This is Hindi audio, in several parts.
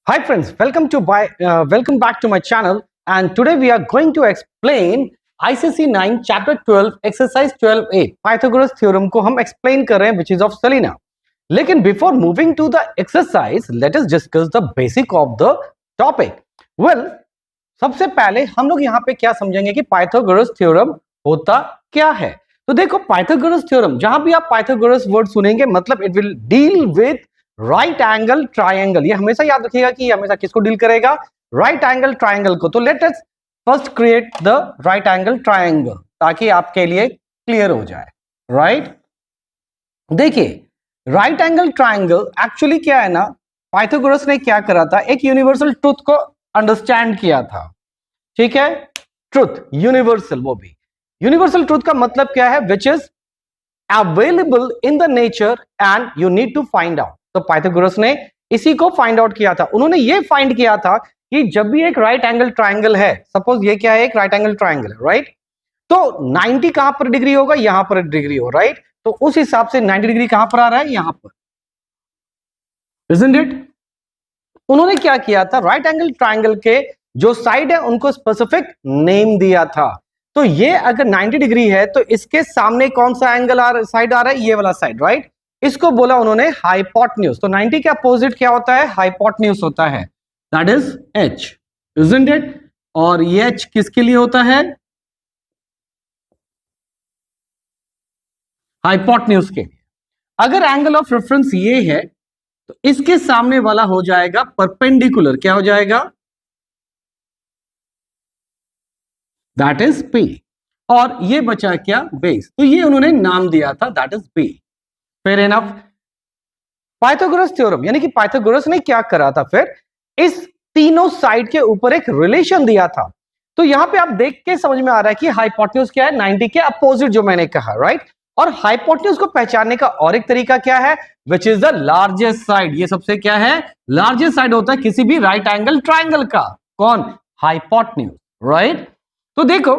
Hi friends, welcome back to my channel, and today we are going to explain ICC 9 chapter 12 exercise 12a Pythagoras theorem को हम explain कर रहे हैं which is of Selena. लेकिन before moving to the exercise, let us discuss the basic of the topic. Well, सबसे पहले हम लोग यहाँ पे क्या समझेंगे कि पाइथागोरस थ्योरम होता क्या है. तो देखो पाइथागोरस थ्योरम, जहां भी आप पाइथागोरस वर्ड सुनेंगे मतलब it will deal with right angle triangle. ये हमेशा याद रखिएगा कि हमेशा किसको डील करेगा, राइट एंगल ट्रायंगल को. तो let us first create the right angle triangle ताकि आपके लिए क्लियर हो जाए. राइट, देखिए राइट एंगल ट्रायंगल एक्चुअली क्या है ना, पाइथागोरस ने क्या करा था, एक यूनिवर्सल ट्रुथ को अंडरस्टैंड किया था. ठीक है, ट्रुथ यूनिवर्सल, वो भी यूनिवर्सल ट्रुथ का मतलब क्या है, which is available in the nature and you need to find out. तो पाइथागोरस ने इसी को फाइंड आउट किया था. उन्होंने ये फाइंड किया था कि जब भी एक राइट एंगल ट्रायंगल है, सपोज ये क्या है, एक राइट एंगल ट्रायंगल है, राइट, तो 90 कहां पर डिग्री होगा, यहां पर डिग्री हो, राइट. तो उस हिसाब से 90 डिग्री कहां पर आ रहा है, यहां पर, isn't it? उन्होंने क्या किया था, राइट एंगल ट्रायंगल के जो साइड है उनको स्पेसिफिक नेम दिया था. तो ये अगर 90 डिग्री है तो इसके सामने कौन सा एंगल साइड आ रहा है, ये वाला साइड, राइट. इसको बोला उन्होंने हाइपोटेन्यूज. तो 90 के अपोजिट क्या होता है, हाइपोटेन्यूज होता है, that is h, isn't it? और ये h किसके लिए होता है, हाइपोटेन्यूज के लिए. अगर एंगल ऑफ रेफरेंस ये है तो इसके सामने वाला हो जाएगा परपेंडिकुलर. क्या हो जाएगा, दैट इज P. और ये बचा क्या, बेस. तो ये उन्होंने नाम दिया था, that is P. Fair enough. Pythagoras theorem यानी कि पाइथागोरस ने क्या करा था, फिर इस तीनों साइड के ऊपर एक रिलेशन दिया था. तो यहां पे आप देख के समझ में आ रहा है कि हाइपोटेन्यूज क्या है, 90 के अपोजिट जो मैंने कहा, राइट. और हाइपोटेन्यूज को पहचानने का और एक तरीका क्या है, which is the largest side. ये सबसे क्या है, लार्जेस्ट साइड होता है किसी भी राइट एंगल ट्रायंगल का. कौन, हाइपोटेन्यूज, राइट. तो देखो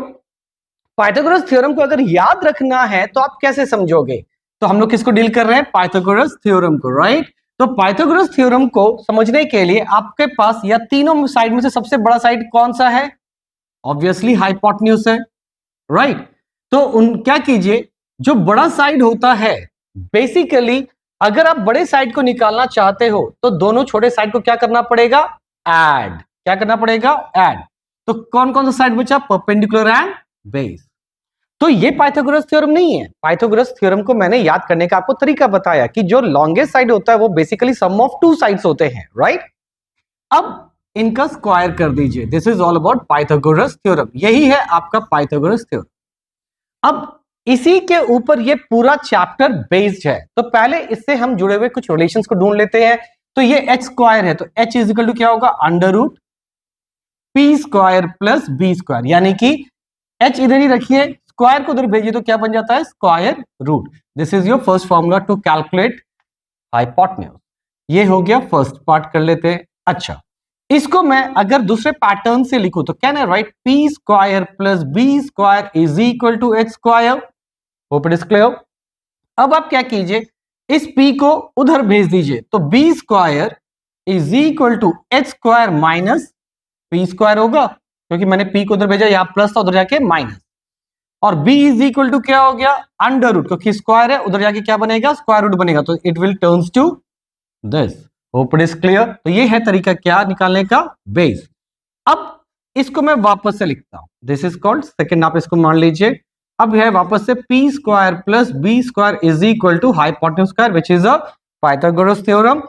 पाइथागोरस थ्योरम को अगर याद रखना है तो आप कैसे समझोगे. तो हम लोग किसको डील कर रहे हैं, पाइथागोरस थ्योरम को, राइट. तो पाइथागोरस थ्योरम को समझने के लिए आपके पास या तीनों साइड में से सबसे बड़ा साइड कौन सा है, ऑब्वियसली हाइपोटेन्यूज है, राइट. तो उन क्या कीजिए, जो बड़ा साइड होता है, बेसिकली अगर आप बड़े साइड को निकालना चाहते हो तो दोनों छोटे साइड को क्या करना पड़ेगा, ऐड. क्या करना पड़ेगा, ऐड. तो कौन कौन सा साइड बचा, परपेंडिकुलर एंड बेस. तो ये पाइथागोरस थ्योरम नहीं है. पाइथागोरस थ्योरम को मैंने याद करने का आपको तरीका बताया कि जो लॉन्गेस्ट साइड होता है वो basically sum of two sides होते हैं, राइट. अब इनका स्क्वायर कर दीजिए. This is all about Pythagoras theorem. यही है आपका पाइथागोरस थ्योरम. अब इसी के ऊपर ये पूरा चैप्टर बेस्ड है. तो पहले इससे हम जुड़े हुए कुछ रिलेशंस को ढूंढ लेते हैं. तो ये h स्क्वायर है, तो h इज इक्वल टू क्या होगा, under root p square plus b square. यानी कि h इधर ही रखिए, स्क्वायर को उधर भेजिए तो क्या बन जाता है, square root. This is your first formula to calculate hypotenuse. ये हो गया फर्स्ट पार्ट, कर लेते हैं. अच्छा, इसको मैं अगर दूसरे पैटर्न से लिखूं तो can I write p square plus b square is equal to h square. Hope it is clear. अब आप क्या कीजिए, इस p को उधर भेज दीजिए, तो b square is equal to h square minus p square होगा, क्योंकि मैंने p को उधर भेजा, यहां प्लस था, उधर जाके माइनस. और b इज इक्वल टू क्या हो गया, अंडर रूट, क्योंकि स्क्वायर है, उधर जाके क्या बनेगा, स्क्वायर रूट बनेगा. तो it will turns to this. Hope it is clear. तो ये है तरीका क्या निकालने का, बेस. अब इसको मैं वापस से लिखता हूं, दिस इज कॉल्ड सेकंड. आप इसको मान लीजिए. अब है वापस से p square plus b square is equal to hypotenuse square, which is a Pythagoras theorem.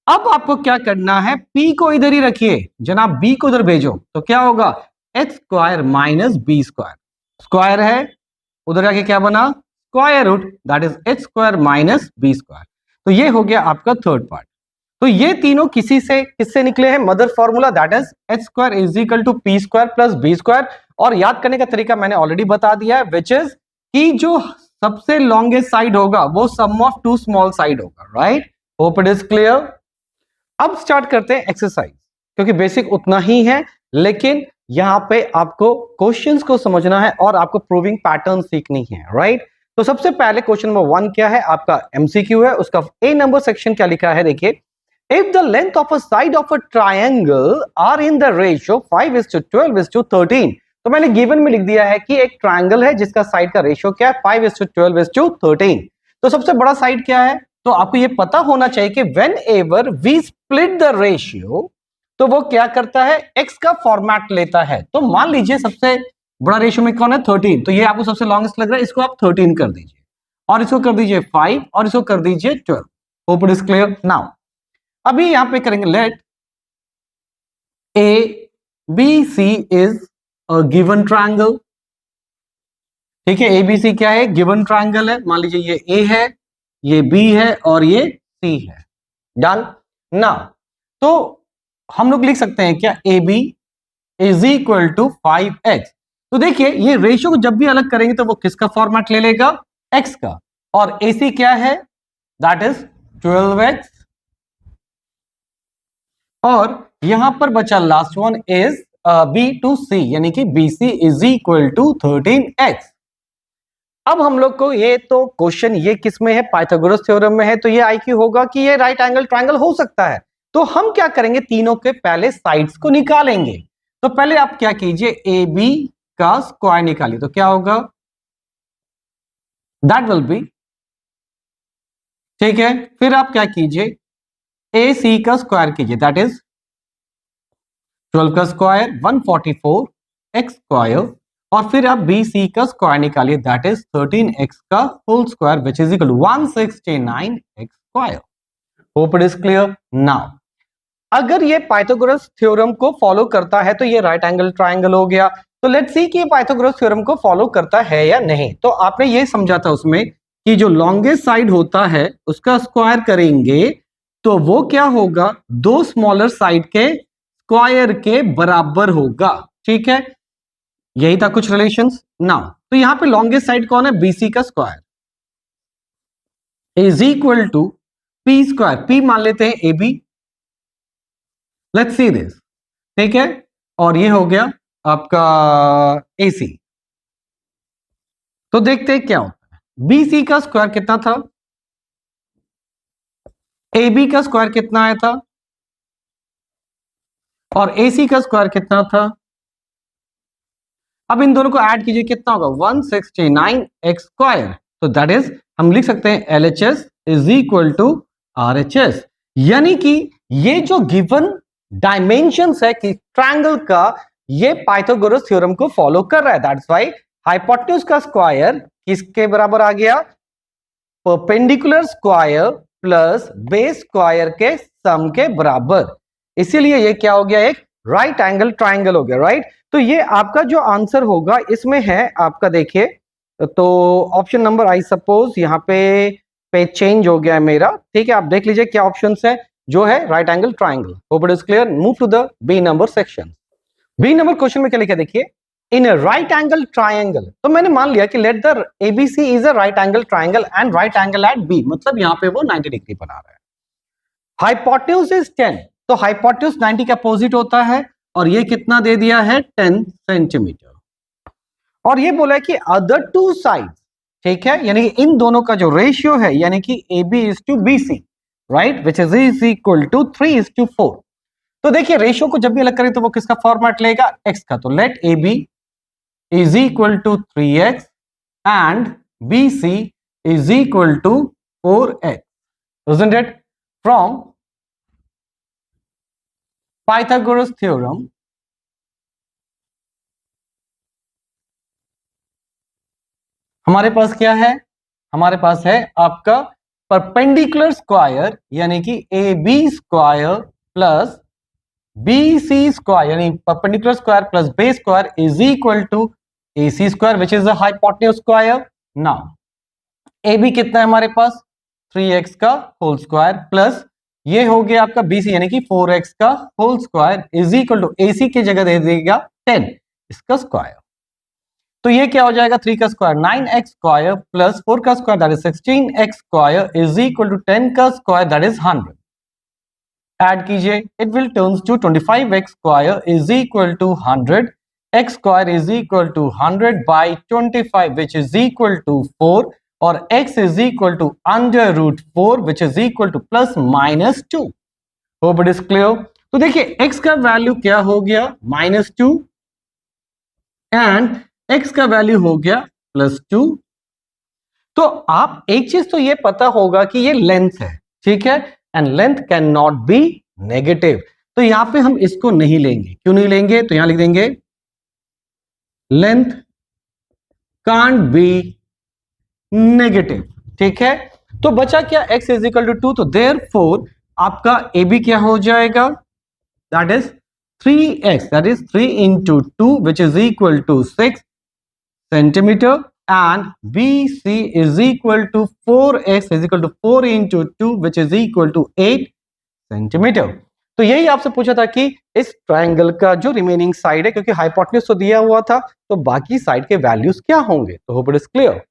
अब आपको क्या करना है, p को इधर ही रखिए, जनाब b को उधर भेजो, तो क्या होगा, h square minus b square. Square है, उधर जाके क्या बना, square root, that is h square minus b square. तो ये हो गया आपका थर्ड पार्ट. तो ये तीनों किससे निकले हैं, mother formula, that is h square is equal to p square plus b square. और याद करने का तरीका मैंने ऑलरेडी बता दिया है, विच इज कि जो सबसे लॉन्गेस्ट साइड होगा वो सम ऑफ टू स्मॉल साइड होगा, right. Hope it is clear. अब स्टार्ट करते हैं एक्सरसाइज, क्योंकि बेसिक उतना ही है, लेकिन यहां पे आपको क्वेश्चंस को समझना है और आपको प्रूविंग पैटर्न सीखनी है, राइट. तो सबसे पहले क्वेश्चन नंबर 1 क्या है, आपका एमसीक्यू है. उसका ए नंबर सेक्शन क्या लिखा है, देखिए, If the length of a side of a triangle are in the ratio 5:12:13, तो मैंने गिवन में लिख दिया है कि एक ट्रायंगल है जिसका साइड का रेशियो क्या है 5:12:13। तो सबसे बड़ा साइड क्या है, तो आपको ये पता होना चाहिए कि whenever we split the ratio, तो वो क्या करता है, x का फॉर्मेट लेता है। तो मान लीजिए सबसे बड़ा रेशियो में कौन है 13, तो ये आपको सबसे लॉन्गेस्ट लग रहा है, इसको आप 13 कर दीजिए और इसको कर दीजिए 5 और इसको कर दीजिए 12। Hope it is clear. Now अभी यहां पे करेंगे let A B C is a given triangle. ठीक है, एबीसी क्या है, गिवन ट्रायंगल है। मान लीजिए ये ए है, ये बी है और ये सी है। डन। नाउ तो हम लोग लिख सकते हैं क्या, A B is equal to 5x। तो देखिए ये रेशियो को जब भी अलग करेंगे तो वो किसका फॉर्मेट ले लेगा, x का। और AC क्या है, दैट इज 12x। और यहां पर बचा last one is B to C, यानी कि BC is equal to 13x। अब हम लोग को ये तो क्वेश्चन ये किस में है, पाइथागोरस थ्योरम में है, तो ये IQ होगा कि ये राइट एंगल ट्रायंगल हो सकता है। तो हम क्या करेंगे, तीनों के पहले साइड्स को निकालेंगे। तो पहले आप क्या कीजिए, ए बी का स्क्वायर निकालिए। तो क्या होगा, दैट विल बी, ठीक है। फिर आप क्या कीजिए, ए सी का स्क्वायर कीजिए, दैट इज 12 का स्क्वायर 144 एक्स स्क्वायर। और फिर आप बी सी का स्क्वायर निकालिए, दैट इज 13x का whole square which is equal to 169 x square. Hope it is clear. Now अगर ये पाइथागोरस थ्योरम को फॉलो करता है तो ये राइट एंगल ट्रायंगल हो गया। तो लेट्स सी कि ये पाइथागोरस थ्योरम को फॉलो करता है या नहीं। तो आपने ये समझा था उसमें कि जो लॉन्गेस्ट साइड होता है उसका स्क्वायर करेंगे तो वो क्या होगा, दो स्मॉलर साइड के स्क्वायर के बराबर होगा। ठीक है, यही था कुछ रिलेशंस। नाउ तो यहां पे लॉन्गेस्ट साइड कौन है, बीसी का square is equal to P square. P मान लेते हैं A B, let's see this. ठीक है, और ये हो गया आपका AC। तो देखते हैं क्या होता है। BC का स्क्वायर कितना था, AB का स्क्वायर कितना आया था और AC का स्क्वायर कितना था। अब इन दोनों को ऐड कीजिए, कितना होगा 169 एक्स स्क्वायर। तो दैट इज हम लिख सकते हैं LHS is equal to RHS। यानी कि ये जो गिवन डायमेंशंस है कि ट्रायंगल का, ये पाइथागोरस थ्योरम को फॉलो कर रहा है। दैट्स व्हाई हाइपोटेन्यूज का स्क्वायर किसके बराबर आ गया, perpendicular square plus base square के सम के बराबर। इसीलिए ये क्या हो गया, एक राइट एंगल ट्रायंगल हो गया। राइट, तो ये आपका जो आंसर होगा इसमें है आपका, देखिए तो ऑप्शन नंबर, आई सपोज यहाँ पे पेज चेंज हो गया है मेरा। ठीक है, आप देख लीजिए क्या ऑप्शंस है जो है right angle triangle. Hope it is clear. Move to the B number section. B number question में क्या लिखा, देखिए in a right angle triangle. तो मैंने मान लिया कि let the ABC is a right angle triangle and right angle at B, मतलब यहाँ पे वो 90 डिग्री बना रहा है। हाइपोटेन्यूज इज 10, तो हाइपोटेन्यूज 90 का अपोजिट होता है और ये कितना दे दिया है 10 सेंटीमीटर। और ये बोला है कि अदर टू साइड, ठीक है, यानी कि इन दोनों का जो रेशियो है, यानी कि AB is to BC, right, which is equal to 3:4। तो देखिए रेशियो को जब भी अलग करें तो वो किसका फॉर्मेट लेगा, x का। तो late AB is equal to 3x and BC is equal to 4x, isn't it? From Pythagoras theorem, हमारे पास क्या है, हमारे पास है आपका परपेंडिकुलर स्क्वायर यानी कि AB square plus BC square यानी perpendicular square plus base square is equal to AC square which is the hypotenuse square. Now AB कितना है हमारे पास 3x का होल स्क्वायर प्लस ये हो गया आपका BC यानी कि 4x का whole square is equal to AC की जगह दे देगा 10 इसका स्क्वायर। तो ये क्या हो जाएगा 3 का स्क्वायर 9x स्क्वायर प्लस 4 का square that is 16x square is equal to 10 का स्क्वायर दैट इज 100। ऐड कीजिए, it will turns to 25x square is equal to 100, x square is equal to 100 by 25 which is equal to 4 और x is equal to under root 4 which is equal to plus minus 2। Hope it is clear. तो देखिए x का वैल्यू क्या हो गया -2 एंड x का वैल्यू हो गया +2। तो आप एक चीज तो ये पता होगा कि ये लेंथ है, ठीक है, and length can not be negative. तो यहां पे हम इसको नहीं लेंगे। क्यों नहीं लेंगे? तो यहां लिख देंगे लेंथ कांट बी नेगेटिव, ठीक है। तो बचा क्या x इज इक्वल टू 2, तो देयरफॉर आपका ए बी क्या हो जाएगा, that is 3x, that is 3 into 2 which is equal to 6 centimetre and BC is equal to 4x is equal to 4 into 2 which is equal to 8 centimetre. तो यही आपसे पूछा था कि इस ट्रायंगल का जो रिमेनिंग साइड है, क्योंकि हाइपोटेन्यूज तो दिया हुआ था, तो बाकी साइड के वैल्यूज क्या होंगे। तो hope it is clear.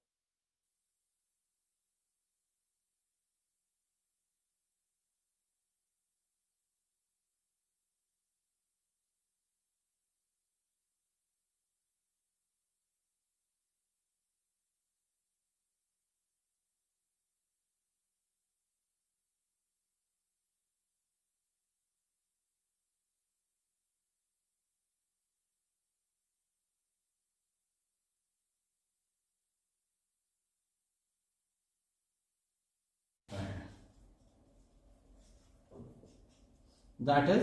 That is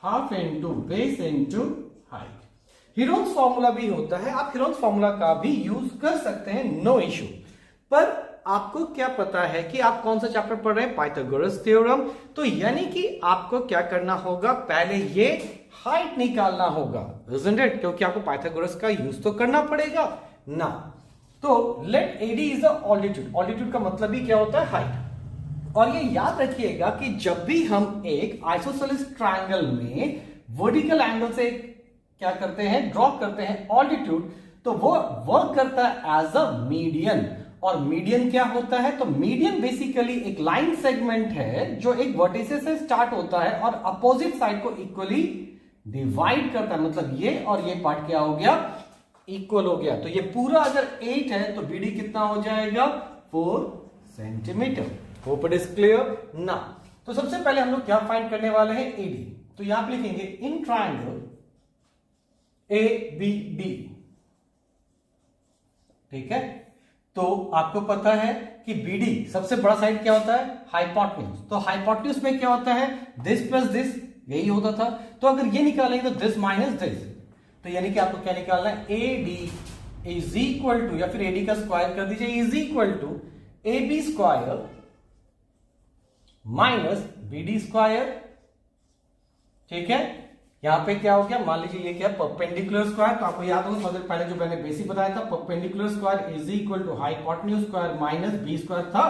half into base into height. Heron's formula भी होता है, आप हीरोन्स फॉर्मूला का भी यूज कर सकते हैं, नो इश्यू। पर आपको क्या पता है कि आप कौन सा चैप्टर पढ़ रहे हैं, पाइथागोरस थ्योरम। तो यानी कि आपको क्या करना होगा, पहले ये हाइट निकालना होगा, isn't it? क्योंकि आपको पाइथागोरस का यूज तो करना पड़ेगा ना। तो let AD is a altitude. Altitude का मतलब ही क्या होता है, हाइट। और ये याद रखिएगा कि जब भी हम एक आइसोसेलेस ट्रायंगल में वर्टिकल एंगल से क्या करते हैं, ड्रॉ करते हैं ऑल्टीट्यूड, तो वो वर्क करता है एज अ मीडियन। और मीडियन क्या होता है, तो मीडियन बेसिकली एक लाइन सेगमेंट है जो एक वर्टिसेस से स्टार्ट होता है और अपोजिट साइड को इक्वली डिवाइड करता है। मतलब ये और ये पार्ट क्या हो गया, इक्वल हो गया। तो ये पूरा अगर 8 है तो बीडी कितना हो जाएगा, 4 centimetre. Hope it is clear ना। तो सबसे पहले हम लोग क्या फाइंड करने वाले हैं, एडी। तो यहां पे लिखेंगे in triangle A B D, ठीक है। तो आपको पता है कि बीडी सबसे बड़ा साइड क्या होता है, हाइपोटेन्यूज। तो हाइपोटेन्यूज में क्या होता है, दिस प्लस दिस, यही होता था। तो अगर ये निकालेंगे तो दिस माइनस दिस, तो यानी कि आपको क्या निकालना है, A D is equal to, या फिर एडी का स्क्वायर कर दीजिए, is equal to A B square minus B D square, ठीक है। यहां पे क्या हो गया, मान लीजिए ये क्या, परपेंडिकुलर स्क्वायर। तो आपको याद होगा सबसे पहले जो मैंने बेसिक बताया था, perpendicular square is equal to hypotenuse square minus B square था।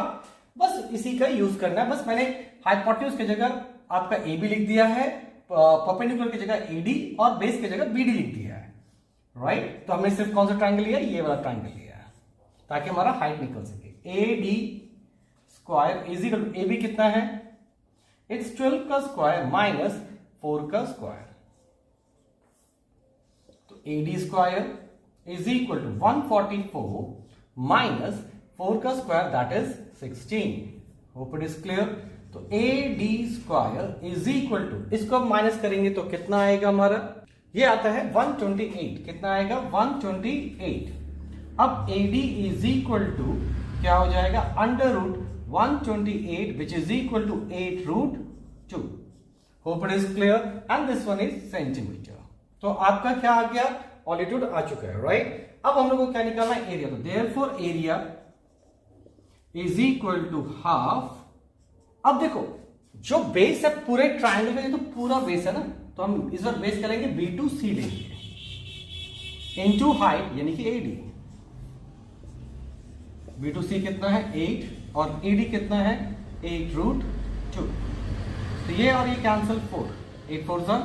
बस इसी का यूज करना है। बस मैंने हाइपोटेन्यूज की जगह आपका ए बी लिख दिया है, परपेंडिकुलर की जगह ए डी और बेस की जगह बी डी लिख दिया है, राइट। तो हमने सिर्फ कौन सा ट्रायंगल लिया, ये वाला ट्रायंगल लिया है, ताकि हमारा हाइट निकल सके। A D square is equal to, A B कितना है, इट्स 12 का स्क्वायर माइनस 4 का स्क्वायर। तो A D square is equal to 144 minus 4 का square, that is 16। Hope it is clear. तो A D square is equal to, इसको हम माइनस करेंगे तो कितना आएगा हमारा, ये आता है 128। कितना आएगा, 128। अब A D is equal to क्या हो जाएगा, under root 128 which is equal to 8 root 2. Hope it is clear. And this one is centimeter. तो आपका क्या आ गया, ऑल्टीट्यूड आ चुका है, राइट। अब हम लोग को क्या निकालना है, एरिया। तो therefore area is equal to half. अब देखो जो बेस है पूरे ट्रायंगल में, ये तो पूरा बेस है ना, तो हम इस बार बेस करेंगे B2C लेंगे इनटू हाइट यानी कि एडी। B2C कितना है, 8 और AD कितना है, 8 रूट 2। तो ये और ये cancel, 4 8 4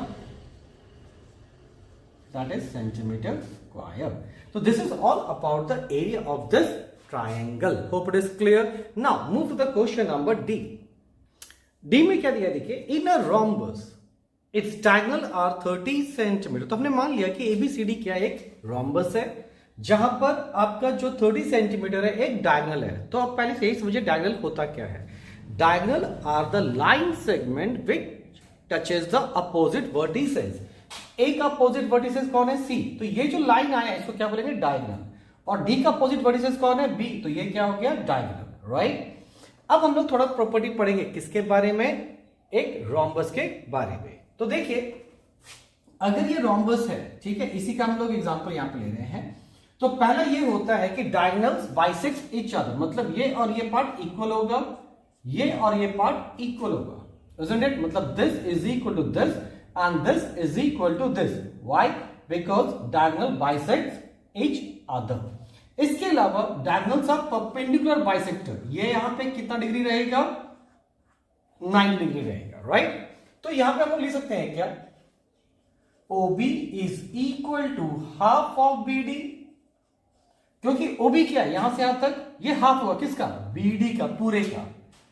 that is centimetre square. तो this is all about the area of this triangle. Hope it is clear. Now move to the question number D. D में क्या दिया, देखिए in a rhombus its diagonal are 30 centimetre. तो हमने मान लिया कि एबीसीडी क्या एक रोम्बस है, जहां पर आपका जो 30 सेंटीमीटर है एक डायगोनल है। तो आप पहले से ही समझिए डायगोनल होता क्या है। Diagonal are the line segment which touches the opposite vertices. A का अपोजिट वर्टिसेस कौन है? सी। तो ये जो लाइन आया इसको क्या बोलेंगे? डायगोनल। और डी का अपोजिट वर्टिसेस कौन है? बी। तो ये क्या हो गया? Diagonal, right. अब हम लोग थोड़ा प्रॉपर्टी पढ़ेंगे किसके बारे में? एक रोम्बस के बारे में। तो देखिए, अगर ये रोम्बस है, ठीक है, इसी का हम लोग एग्जांपल यहां पे ले रहे हैं, तो पहला ये होता है कि डायगोनल्स बाइसेक्ट ईच अदर, मतलब ये और ये पार्ट इक्वल होगा, ये और ये पार्ट इक्वल होगा, isn't it? मतलब this is equal to this and this is equal to this. Why? Because diagonal bisects each other. इसके अलावा डायगोनल्स आर परपेंडिकुलर बाइसेक्टर। ये यहां पे कितना डिग्री रहेगा? 9 डिग्री रहेगा, राइट। तो यहां पे हम लोग लिख सकते हैं क्या? OB is equal to half of BD, क्योंकि OB क्या है? यहां से यहां तक ये हाफ होगा किसका? BD का, पूरे का।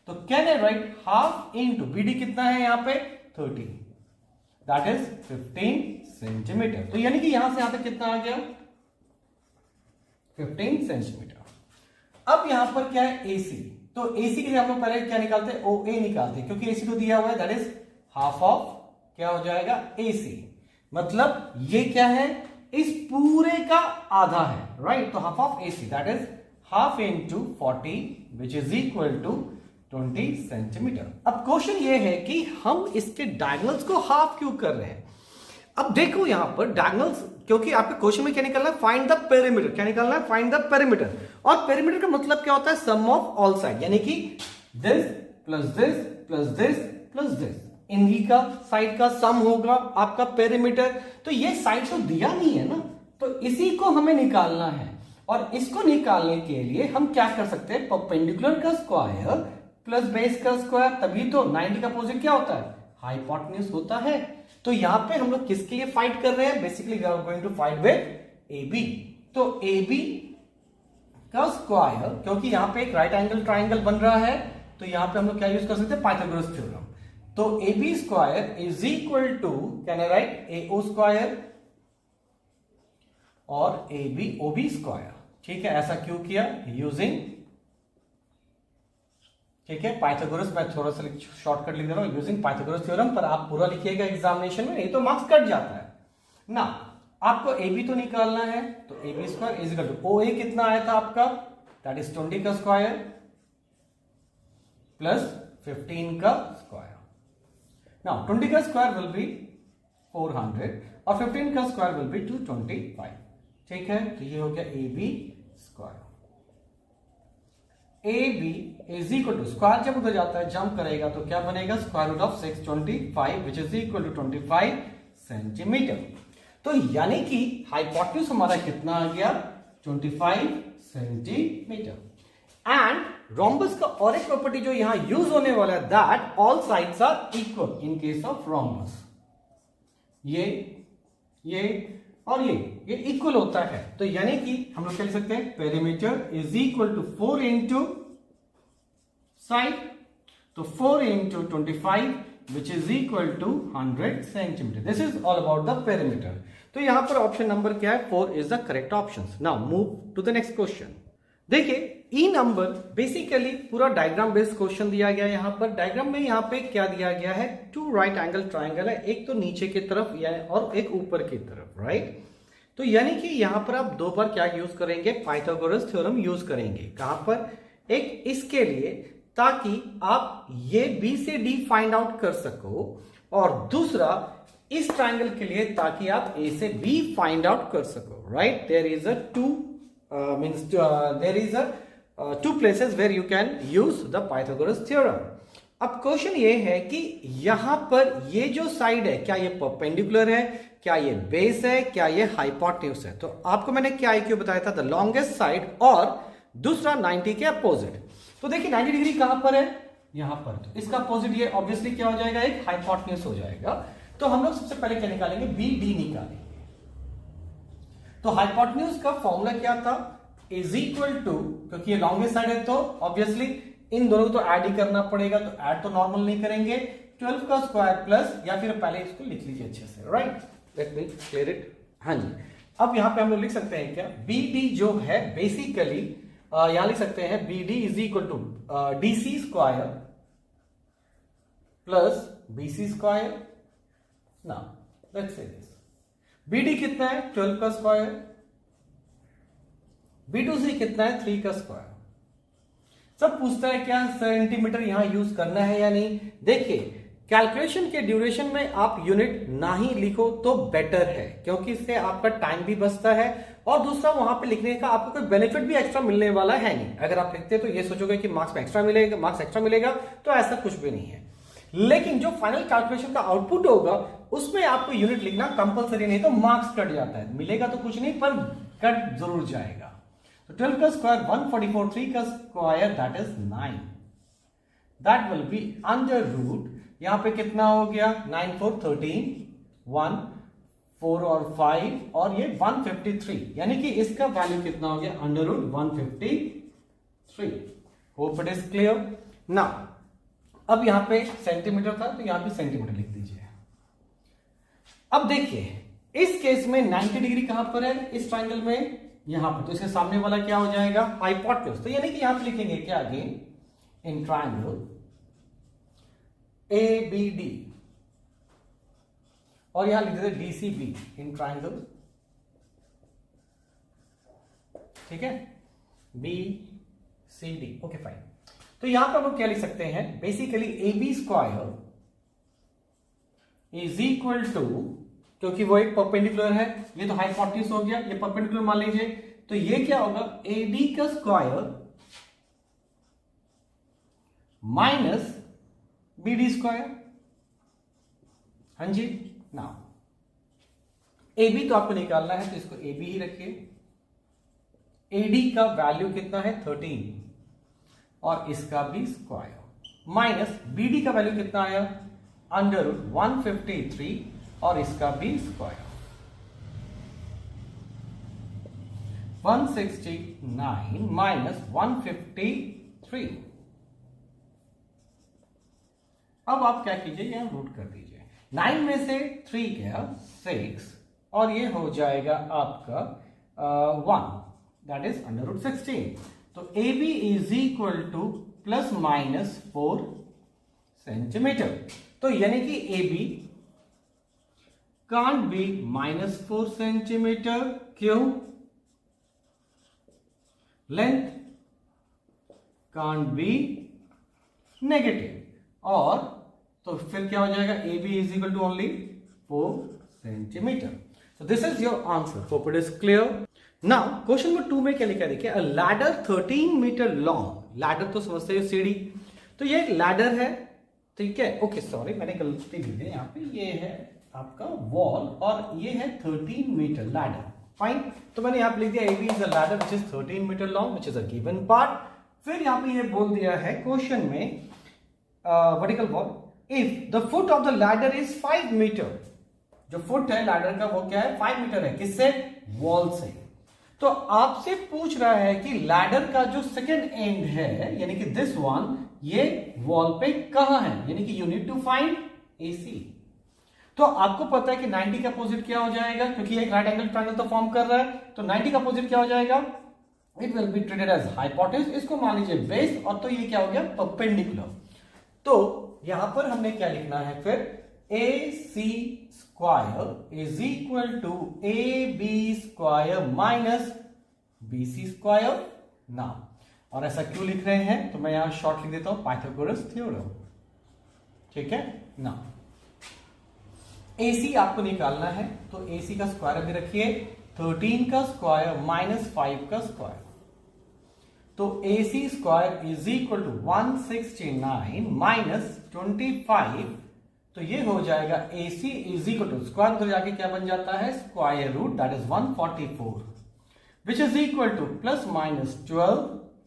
तो can I right half into BD कितना है यहां पे? 30, दैट इज 15 सेंटीमीटर। तो यानी कि यहां से यहां तक कितना आ गया? 15 सेंटीमीटर। अब यहां पर क्या है? AC। तो AC के लिए हम लोग पहले क्या निकालते हैं? OA निकालते हैं, क्योंकि AC तो दिया हुआ है, दैट इज हाफ ऑफ क्या हो जाएगा? AC। मतलब ये क्या है? इस पूरे का आधा है, राइट। तो half of AC that is half into 40 which is equal to 20 centimetre. अब क्वेश्चन ये है कि हम इसके डायगोनल्स को हाफ क्यों कर रहे हैं? अब देखो यहां पर डायगोनल्स, क्योंकि आपके क्वेश्चन में क्या निकलना है? Find the perimeter. क्या निकलना है? Find the perimeter. और पेरीमीटर का मतलब क्या होता है? सम ऑफ ऑल साइड, यानी कि this plus this plus this plus this, इन्हीं का साइड का सम होगा आपका पेरीमीटर। तो ये साइड तो दिया नहीं है ना, तो इसी को हमें निकालना है। और इसको निकालने के लिए हम क्या कर सकते हैं? परपेंडिकुलर का स्क्वायर प्लस बेस का स्क्वायर, तभी तो 90 का अपोजिट क्या होता है? हाइपोटेन्यूज होता है। तो यहां पे हम लोग किसके लिए फाइट कर रहे हैं? Basically we are going to fight with AB। तो AB का स्क्वायर, क्योंकि यहां पे एक राइट एंगल ट्राइंगल बन रहा है, तो यहां पे हम लोग क्या यूज कर सकते हैं? Pythagoras theorem. तो AB square is equal to, can I write AO square और OB स्क्वायर। ठीक है, ऐसा क्यों किया? यूजिंग, ठीक है, पाइथागोरस। मैं थोड़ा सा शॉर्टकट लिख दे रहा हूं, यूजिंग पाइथागोरस थ्योरम, पर आप पूरा लिखिएगा एग्जामिनेशन में, नहीं तो मार्क्स कट जाता है ना। आपको AB तो निकालना है, तो AB square is equal to OA कितना आया था आपका? दैट इज 20 का स्क्वायर प्लस 15 का स्क्वायर। नाउ 20 का स्क्वायर विल बी 400 और 15 का स्क्वायर विल बी 225। ठीक है, तो ये हो गया AB square. AB is equal to, square जब उधर जाता है जंप करेगा तो क्या बनेगा? Square root of 625 which is equal to 25 centimetre. तो यानी कि हाइपोटेन्यूज हमारा कितना आ गया? 25 सेंटीमीटर। एंड रोम्बस का और एक प्रॉपर्टी जो यहां यूज होने वाला है, that all sides are equal in case of rhombus. ये और ये इक्वल होता है। तो यानी कि हम लोग कह सकते हैं perimeter is equal to 4 into side, तो 4 into 25 which is equal to 100 centimetre. This is all about the perimeter. तो यहां पर ऑप्शन नंबर क्या है? 4 is the correct option. Now move to the next question. देखिए, ई नंबर बेसिकली पूरा डायग्राम बेस्ड क्वेश्चन दिया गया है। यहां पर डायग्राम में यहां पे क्या दिया गया है? 2 राइट एंगल ट्राइंगल है, एक तो नीचे की तरफ और एक ऊपर की तरफ, राइट। तो यानी कि यहां पर आप 2 बार क्या यूज करेंगे? पाइथागोरस थ्योरम यूज करेंगे। कहां पर? एक इसके लिए, ताकि आप ये B से D फाइंड आउट कर सको, और दूसरा इस ट्राइंगल के लिए ताकि आप A से B फाइंड आउट कर सको, right. There is a two places where you can use the Pythagoras theorem. अब क्वेश्चन ये है कि यहां पर ये जो साइड है, क्या ये परपेंडिकुलर है, क्या ये बेस है, क्या ये हाइपोटेन्यूज है? तो आपको मैंने क्या क्यों बताया था? द लॉन्गेस्ट साइड, और दूसरा 90 के अपोजिट। तो देखिए 90 डिग्री कहां पर है? यहां पर। तो इसका अपोजिट ये ऑब्वियसली क्या हो जाएगा? एक हाइपोटेन्यूज हो जाएगा। तो हम लोग सबसे पहले क्या निकालेंगे? BD निकालेंगे। तो हाइपोटेन्यूज का फॉर्मूला क्या था? इज इक्वल टू, क्योंकि ये लॉन्गेस्ट साइड है तो ऑब्वियसली इन दोनों को तो ऐड ही करना पड़ेगा, तो ऐड तो नॉर्मल नहीं करेंगे, 12 का स्क्वायर प्लस, या फिर पहले इसको लिख लीजिए अच्छे से, right. Let me clear it. हाँ जी, अब यहां पे हम लोग लिख सकते हैं क्या? BD जो है बेसिकली यहां लिख सकते हैं BD is equal to DC square plus BC square now let's say this BD कितना है 12 का स्क्वायर, B2C कितना है 3 का स्क्वायर। सब पूछता है क्या सेंटीमीटर यहां यूज करना है या नहीं। देखिए कैलकुलेशन के ड्यूरेशन में आप यूनिट ना ही लिखो तो बेटर है, क्योंकि इससे आपका टाइम भी बचता है और दूसरा वहां पे लिखने का आपको कोई बेनिफिट भी एक्स्ट्रा मिलने वाला है नहीं। अगर आप लिखते तो ये सोचोगे कि मार्क्स एक्स्ट्रा मिलेगा, तो ऐसा कुछ भी नहीं है। लेकिन जो फाइनल कैलकुलेशन का आउटपुट होगा उसमें आपको यूनिट लिखना कंपलसरी नहीं, तो मार्क्स कट जाता है। मिलेगा तो कुछ नहीं पर कट जरूर जाएगा। तो 12 का स्क्वायर 144, 3 का square that is 9, that will be under root, यहां पे कितना हो गया 9 4 13, 1 4 और 5 और ये 153, यानी कि इसका वैल्यू कितना हो गया under root 153। Hope it is clear. Now अब यहां पे सेंटीमीटर था तो यहां पे सेंटीमीटर लिख दीजिए। अब देखिए इस केस में 90 डिग्री कहां पर है, इस ट्रायंगल में यहां पर, तो इसके सामने वाला क्या हो जाएगा हाइपोटेन्यूज। तो यानी कि यहां पे लिखेंगे क्या अगेन इन ट्रायंगल ABD और यहां लिख देते DCB इन ट्रायंगल, ठीक है BCD। Okay fine. तो यहां पर हम लोग क्या लिख सकते हैं basically AB square is equal to, क्योंकि वो एक परपेंडिकुलर है, ये तो हाइपोटेन्यूज हो गया, ये परपेंडिकुलर मान लीजिए, तो ये क्या होगा AD का स्क्वायर माइनस BD स्क्वायर। हाँ जी। नाउ AB तो आपको निकालना है तो इसको AB ही रखिए। AD का वैल्यू कितना है 13 और इसका भी स्क्वायर माइनस BD का वैल्यू कितना आया अंडर रूट 153 और इसका भी स्क्वायर 169 माइनस 153। अब आप क्या कीजिए यहां रूट कर दीजिए, 9 में से 3 गया 6 और ये हो जाएगा आपका 1 दैट इज अंडर रूट 16। तो AB is equal to plus minus 4 centimetre. तो यानी कि AB can't be minus 4 centimetre. क्यों? लेंथ कांट बी नेगेटिव, और तो फिर क्या हो जाएगा AB is equal to only 4 centimetre. So this is your answer. Hope it is clear. Now question number 2 में क्या लिखा है देखिए, a ladder 13 metre long, ladder तो समझते हो सीढ़ी, तो ये एक लैडर है, ठीक है। ओके सॉरी मैंने गलती दी थी, यहाँ पे ये है आपका वॉल और ये है 13 मीटर लैडर। फाइन, तो मैंने यहाँ पे लिख दिया AB is a ladder which is 13 metre long which is a given part. फिर यहाँ पे ये बोल दिया है क्वेश्चन में vertical wall, if the foot of the ladder is 5 metre, जो फुट है लैडर का वो क्या है 5 मीटर है, किससे वॉल से। तो आपसे पूछ रहा है कि लैडर का जो सेकेंड एंड है यानी कि दिस वन, ये वॉल पे कहां है, यानी कि you need to find AC। तो आपको पता है कि 90 का अपोजिट क्या हो जाएगा, क्योंकि एक राइट एंगल ट्रायंगल तो फॉर्म कर रहा है, तो 90 का अपोजिट क्या हो जाएगा, it will be treated as hypotenuse, इसको मान लीजिए बेस, और तो ये क्या हो गया परपेंडिकुलर। तो यहां पर हमने क्या लिखना है फिर, AC square is equal to AB square minus BC square. Now और ऐसा क्यों लिख रहे हैं, तो मैं यहां शॉर्ट लिख देता हूं पाइथागोरस थ्योरम, ठीक है ना। AC आपको निकालना है, तो AC का स्क्वायर अभी रखिए, 13 का स्क्वायर माइनस 5 का स्क्वायर, तो AC square is equal to 169 minus 25, तो ये हो जाएगा AC is equal to square उधर जाके क्या बन जाता है square root, that is 144 which is equal to plus minus 12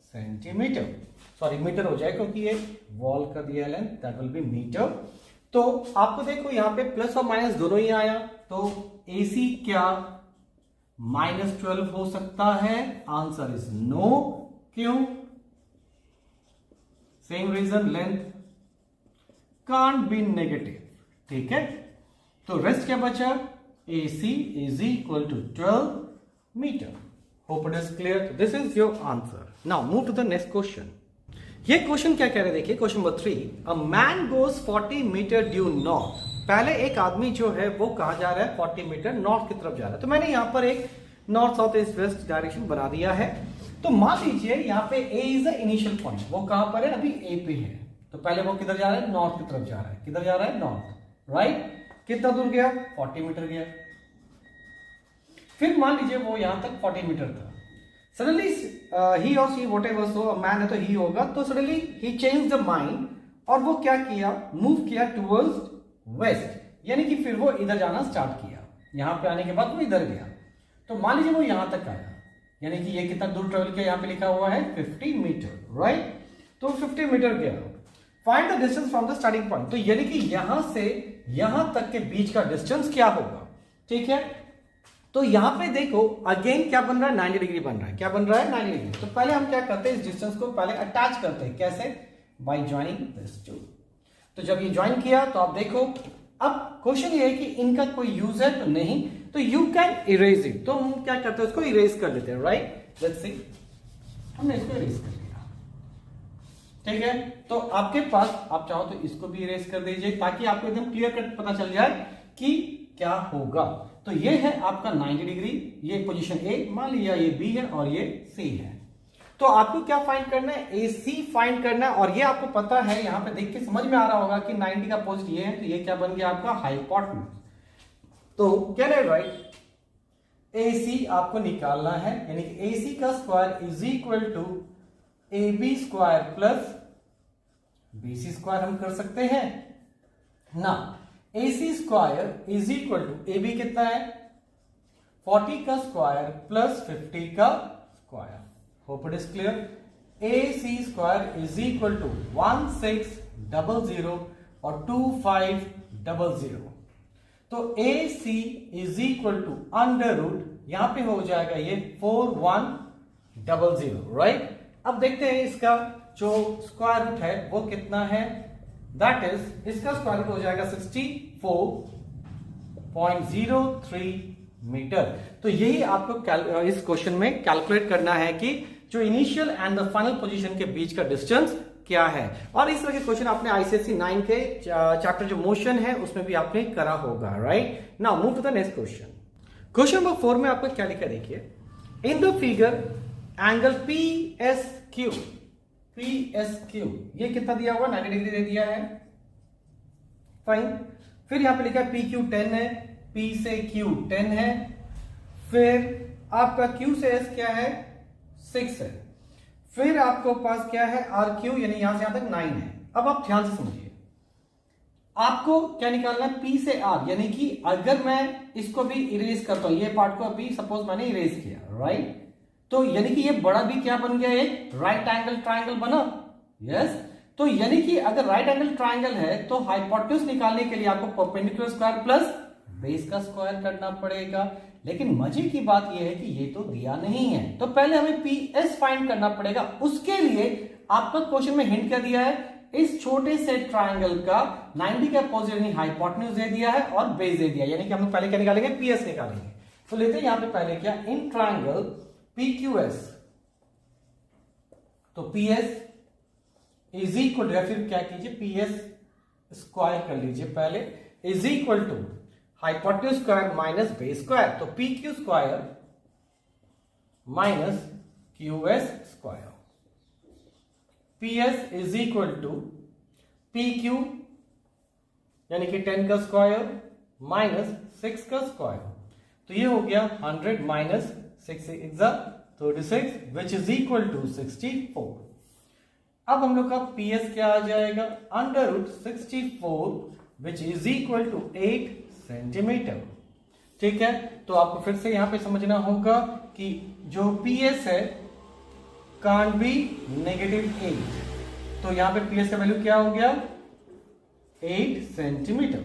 centimetre. Sorry metre हो जाए क्योंकि ये वॉल का दिया length, that will be metre. तो आपको देखो यहां पे प्लस और माइनस दोनों ही आया, तो AC क्या -12 हो सकता है, आंसर इज नो। क्यों? Same reason, length can't be negative, ठीक है। तो रेस्ट क्या बचा, AC is equal to 12 metre. Hope it is clear. This is your answer. Now move to the next question. ये क्वेश्चन क्या कह रहे हैं देखिए, question number 3, a man goes 40 metre due north पहले एक आदमी जो है वो कहाँ जा रहा है, 40 मीटर नॉर्थ की तरफ जा रहा है। तो मैंने यहाँ पर एक north south east west direction बना दिया है। तो मान लीजिए यहाँ पे ए इज द इनिशियल पॉइंट, वो कहां पर है, अभी ए पे है। तो पहले वो किधर जा रहा है, नॉर्थ की तरफ जा रहा है। किधर जा रहा है, नॉर्थ, राइट। कितना दूर गया, 40 मीटर गया। फिर मान लीजिए वो यहां तक 40 मीटर था। सडनली ही और see what ever, so man है तो ही होगा, तो suddenly he change the mind और वो क्या किया, मूव किया टूवर्ड्स वेस्ट, यानी कि फिर वो इधर जाना स्टार्ट किया। यहां पे आने के बाद वो इधर गया। तो मान लीजिए वो यहां तक आया, यानी कि ये कितना दूर ट्रेवल किया, यहां पे लिखा हुआ है 50 मीटर, राइट। तो 50 मीटर गया। Find the distance from the starting point, तो यानी कि यहां से यहां तक के बीच का डिस्टेंस क्या होगा, ठीक है। तो यहां पे देखो अगेन क्या बन रहा है, 90 डिग्री बन रहा है। क्या बन रहा है, 90 डिग्री। तो पहले हम क्या करते हैं, इस डिस्टेंस को पहले अटैच करते हैं। कैसे, बाय ज्वाइनिंग दिस टू। तो जब ये ज्वाइन किया तो आप देखो, अब क्वेश्चन ये है कि इनका कोई यूज है तो नहीं, तो यू कैन इरेज इट। तो हम क्या करते हैं, उसको इरेज कर लेते हैं, राइट। लेट्स सी, हमने इसको इरेज कर लिया, ठीक है। तो आपके पास आप चाहो तो इसको भी इरेज कर दीजिए, ताकि आपको एकदम क्लियर कट पता चल जाए कि क्या होगा। तो ये है आपका 90 डिग्री, ये पोजीशन ए, मान लिया ये बी है और ये सी है। तो आपको क्या फाइंड करना है, ए सी फाइंड करना है। और ये आपको पता है, यहां पे देख के समझ में आ रहा होगा कि 90 का अपोजिट ये है, तो ये क्या बन गया आपका हाइपोटेन्यूज। तो कैन आई राइट, ए सी आपको निकालना है, यानी कि ए सी का square is equal to A B square plus B C square हम कर सकते हैं ना। A C square is equal to, A B कितना है 40 का स्क्वायर प्लस 50 का square. Hope it is clear. A C square is equal to 1600 और 2500। तो A C is equal to under root, यहां पे हो जाएगा ये 4100, राइट। अब देखते हैं इसका जो स्क्वायर रूट है वो कितना है, दैट इज इसका स्क्वायर रूट हो जाएगा 64.03 मीटर। तो यही आपको इस क्वेश्चन में कैलकुलेट करना है कि जो initial and the final position के बीच का डिस्टेंस क्या है। और इस तरह के क्वेश्चन आपने आईसीएसई 9 के चैप्टर जो मोशन है उसमें भी आपने करा होगा, right. Now move to the next question. Question number 4 में आपको क्या लिखा, देखिए, in the figure angle P S Q, ये कितना दिया हुआ, 90 डिग्री दे दिया है, फाइन। फिर यहां पे लिखा है पी क्यू 10 है, पी से क्यू 10 है, फिर आपका क्यू से एस क्या है 6 है, फिर आपको पास क्या है आर क्यू, यानी यहां से यहां तक 9 है। अब आप ध्यान से समझिए, आपको क्या निकालना है, पी से आर, यानी कि अगर मैं इसको भी इरेज करता हूं, ये पार्ट को अभी सपोज मैंने इरेज किया, राइट। तो यानी कि ये बड़ा भी क्या बन गया, एक राइट एंगल ट्राइंगल बना, यस। तो यानी कि अगर राइट एंगल ट्राइंगल है तो हाइपोटेन्यूज निकालने के लिए आपको परपेंडिकुलर स्क्वायर प्लस बेस का स्क्वायर करना पड़ेगा। लेकिन मजे की बात यह है कि ये तो दिया नहीं है, तो पहले हमें पी एस फाइंड करना पड़ेगा। उसके लिए आपका क्वेश्चन में हिंट क्या दिया है, इस छोटे से ट्राइंगल का 90 का अपोजिट यानी हाइपोटेन्यूज दे दिया है और बेस दे दिया, यानी कि हम पहले क्या निकालेंगे, पी एस निकालेंगे। तो लेते हैं यहां पे पहले क्या, in triangle P Q S, तो P S is equal to, या फिर क्या कीजिए पी एस स्क्वायर कर लीजिए पहले, is equal to hypotenuse square minus base square. तो P Q square minus Q S square, P S is equal to P Q यानी कि 10 का स्क्वायर माइनस 6 का स्क्वायर। तो ये हो गया 100 minus 6 36 which is equal to 64। अब हम लोग का पी एस क्या आ जाएगा, under root 64 which is equal to 8 centimetre, ठीक है। तो आपको फिर से यहां पे समझना होगा कि जो पी एस है कांट बी -8, तो यहां पे पी एस का वैल्यू क्या हो गया 8 सेंटीमीटर।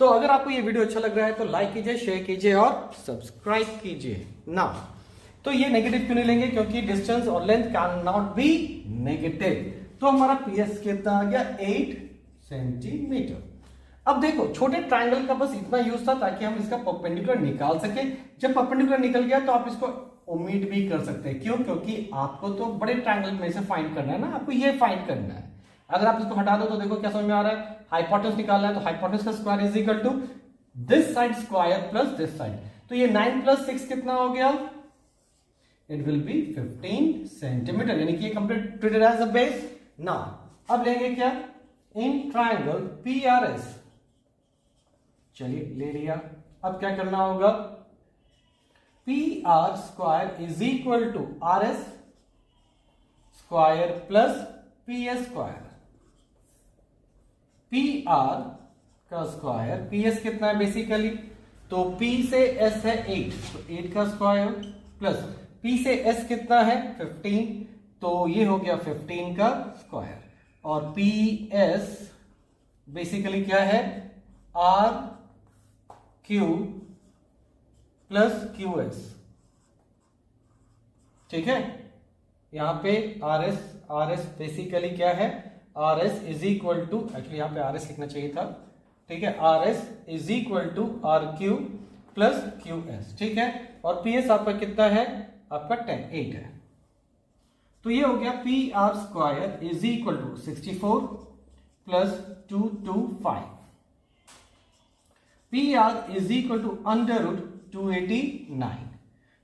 तो अगर आपको ये वीडियो अच्छा लग रहा है तो लाइक कीजिए, शेयर कीजिए और सब्सक्राइब कीजिए ना। तो ये नेगेटिव क्यों नहीं लेंगे, क्योंकि डिस्टेंस और length can not be negative. तो हमारा पीएस कितना आ गया 8 सेंटीमीटर। अब देखो छोटे ट्राइंगल का बस इतना यूज था ताकि हम इसका परपेंडिकुलर निकाल सके। जब परपेंडिकुलर निकल गया तो आप इसको उम्मीद भी कर सकते हैं, क्यों, क्योंकि आपको तो बड़े ट्राइंगल में से फाइंड करना है ना, आपको ये फाइंड करना है। अगर आप इसको हटा दो तो देखो क्या समझ में आ रहा है, हाइपोटेन्यूज निकालना है तो हाइपोटेन्यूज का square is equal to this side square plus this side, तो ये 9 प्लस 6 कितना हो गया, इट विल बी 15 सेंटीमीटर, यानी कि ये complete treated as a base. Now अब लेंगे क्या, इन ट्राइंगल PRS, चलिए ले लिया। अब क्या करना होगा, PR square is equal to RS square plus PS square. PR का स्क्वायर, PS कितना है बेसिकली, तो P से S है 8, तो 8 का स्क्वायर प्लस P से S कितना है 15, तो ये हो गया 15 का स्क्वायर, और PS बेसिकली क्या है, R Q प्लस QS, ठीक है। यहां पे RS बेसिकली क्या है, RS is equal to, actually यहां पे RS लिखना चाहिए था, ठीक है, RS is equal to RQ plus QS, ठीक है, और PS आपका कितना है, आपका 8 है, तो ये हो गया PR square is equal to 64 plus 225, PR is equal to under root 289,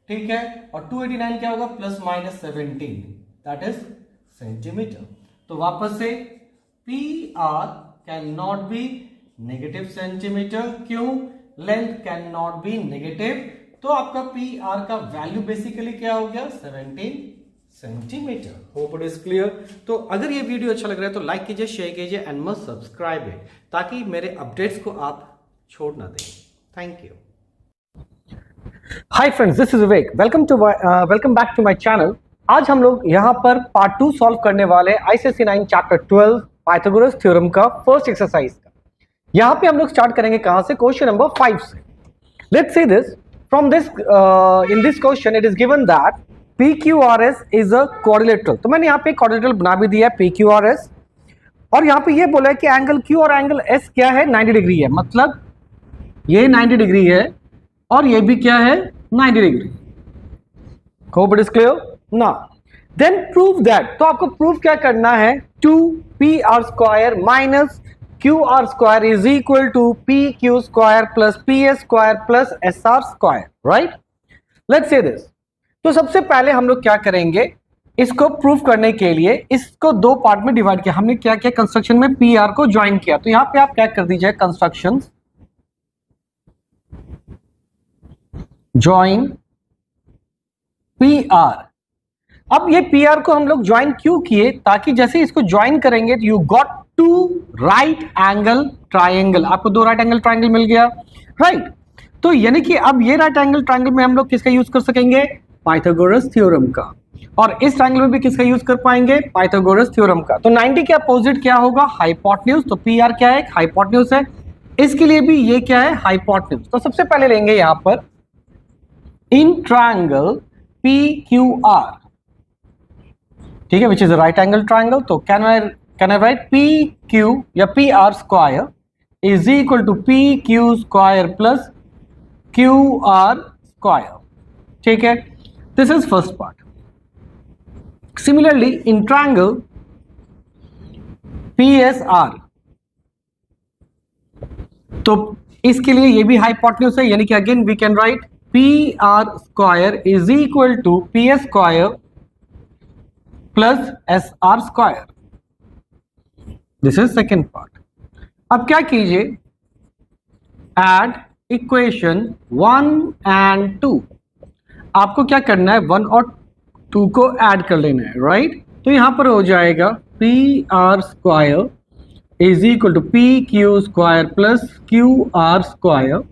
ठीक है, और 289 क्या होगा, plus minus 17, that is centimetre. तो वापस से PR can not be negative centimetre, क्यों, length can not be negative, तो आपका PR का वैल्यू बेसिकली क्या हो गया, 17 centimetre. Hope it is clear. तो अगर ये वीडियो अच्छा लग रहा है तो लाइक कीजिए, शेयर कीजिए एंड मस्ट सब्सक्राइब इट, ताकि मेरे अपडेट्स को आप छोड़ ना दें। Thank you. Hi friends, this is Vivek, welcome back to my channel. आज हम लोग यहाँ पर पार्ट 2 सॉल्व करने वाले ICSE 9 चैप्टर 12 पाइथागोरस थ्योरम का फर्स्ट एक्सरसाइज का। यहाँ पे हम लोग स्टार्ट करेंगे कहाँ से, क्वेश्चन नंबर 5 से। Let's see this, from this in this question it is given that PQRS is a quadrilateral. तो मैंने यहाँ पे क्वाड्रिलेटरल बना भी दिया है PQRS, और यहाँ पे ये बोला है कि एंगल Q और एंगल S क्या है, 90 डिग्री है, मतलब ये 90 डिग्री है और ये भी क्या है, 90 degree. Hope it is clear. Now then prove that, तो आपको प्रूव क्या करना है, 2PR square minus QR square is equal to PQ square plus PS square plus SR square, right. Let's see this. तो सबसे पहले हम लोग क्या करेंगे, इसको प्रूव करने के लिए इसको दो पार्ट में डिवाइड किया। हमने क्या किया, कंस्ट्रक्शन में PR को ज्वाइन किया, तो यहां पे आप क्या कर दीजिए, कंस्ट्रक्शन ज्वाइन PR। अब ये PR को हम लोग ज्वाइन क्यों किए, ताकि जैसे इसको ज्वाइन करेंगे you got to right angle triangle, आपको दो राइट एंगल ट्राइंगल मिल गया, राइट। तो यानी कि अब ये राइट एंगल ट्राइंगल में हम लोग किसका यूज कर सकेंगे, पाइथागोरस थ्योरम का, और इस ट्राइंगल में भी किसका यूज कर पाएंगे, पाइथागोरस थ्योरम का। तो 90 के अपोजिट क्या होगा, हाइपोटेन्यूज, तो PR क्या है, हाइपोटेन्यूज है, इसके लिए भी ये क्या है, हाइपोटेन्यूज। तो सबसे पहले लेंगे यहां पर इन ट्राइंगल PQR, ठीक है, which is a right angle triangle. तो कैन आई राइट PQ या PR square is equal to PQ square plus QR square, ठीक है, this is first part. Similarly in triangle PSR, तो इसके लिए ये भी हाइपोटेन्यूज है, यानी कि again we can write PR square is equal to PS square plus SR square, this is second part. अब क्या कीजिए, एड इक्वेशन 1 एंड 2, आपको क्या करना है, 1 और 2 को ऐड कर लेना है, राइट। तो यहां पर हो जाएगा PR square is equal to PQ square plus QR square.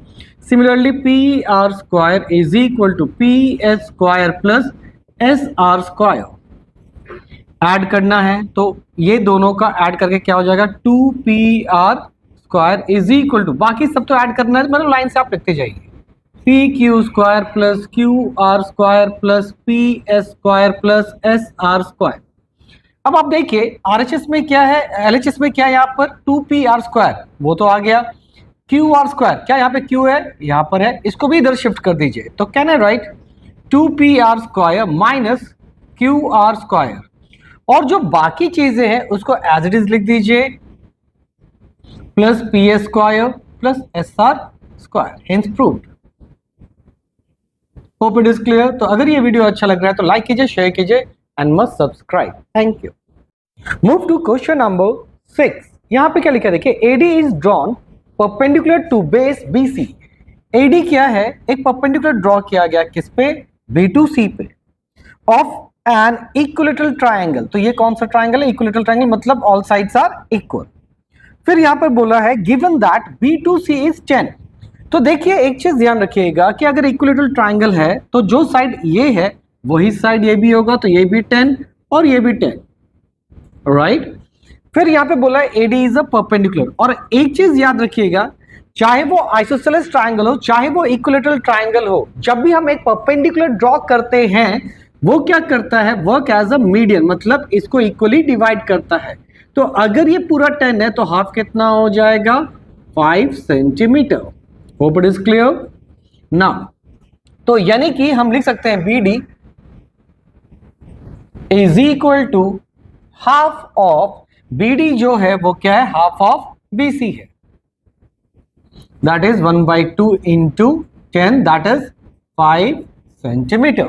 Similarly PR square is equal to PS square plus SR square. Add करना है तो ये दोनों का ऐड करके क्या हो जाएगा, 2PR square is equal to, बाकी सब तो ऐड करना है, मतलब लाइन से आप लिखते जाइए, PQ square plus QR square plus PS square plus SR square. अब आप देखिए RHS में क्या है, LHS में क्या है, यहाँ पर 2PR स्क्वायर वो तो आ गया, QR स्क्वायर क्या यहाँ पे Q है, यहाँ पर है, इसको भी इधर शिफ्ट कर दीजिए। तो can I right 2PR square minus QR square, और जो बाकी चीजें हैं उसको एज इट इज लिख दीजिए, plus P A square plus S R square, hence proved. Hope it is clear. तो अगर ये वीडियो अच्छा लग रहा है तो लाइक कीजिए, शेयर कीजिए and must subscribe. Thank you. Move to question number 6। यहां पे क्या लिखा है देखिए, AD is drawn perpendicular to base BC. AD क्या है, एक परपेंडिकुलर ड्रॉ किया गया किस पे, B2C पे, ऑफ एन इक्विलेटरल ट्रायंगल। तो ये कौन सा ट्रायंगल है, इक्विलेटरल ट्रायंगल, मतलब ऑल साइड्स आर इक्वल। फिर यहां पर बोला है गिवन दैट B2C इज 10। तो देखिए एक चीज ध्यान रखिएगा कि अगर इक्विलेटरल ट्रायंगल है तो जो साइड ये है वही साइड ये भी होगा, तो ये भी 10 और ये भी 10, राइट। फिर यहां पे बोला है AD इज अ परपेंडिकुलर। और एक चीज याद रखिएगा, चाहे वो आइसोसेलेस ट्रायंगल हो चाहे वो इक्विलेटरल ट्रायंगल हो, जब भी हम एक परपेंडिकुलर ड्रॉ करते हैं वो क्या करता है, वर्क एज अ मीडियन, मतलब इसको इक्वली डिवाइड करता है। तो अगर ये पूरा 10 है तो हाफ कितना हो जाएगा, 5 centimetre. Hope it is clear now. तो यानी कि हम लिख सकते हैं BD is equal to half of, BD जो है वो क्या है, हाफ ऑफ BC है, that is 1/2 into 10, that is 5 centimetre.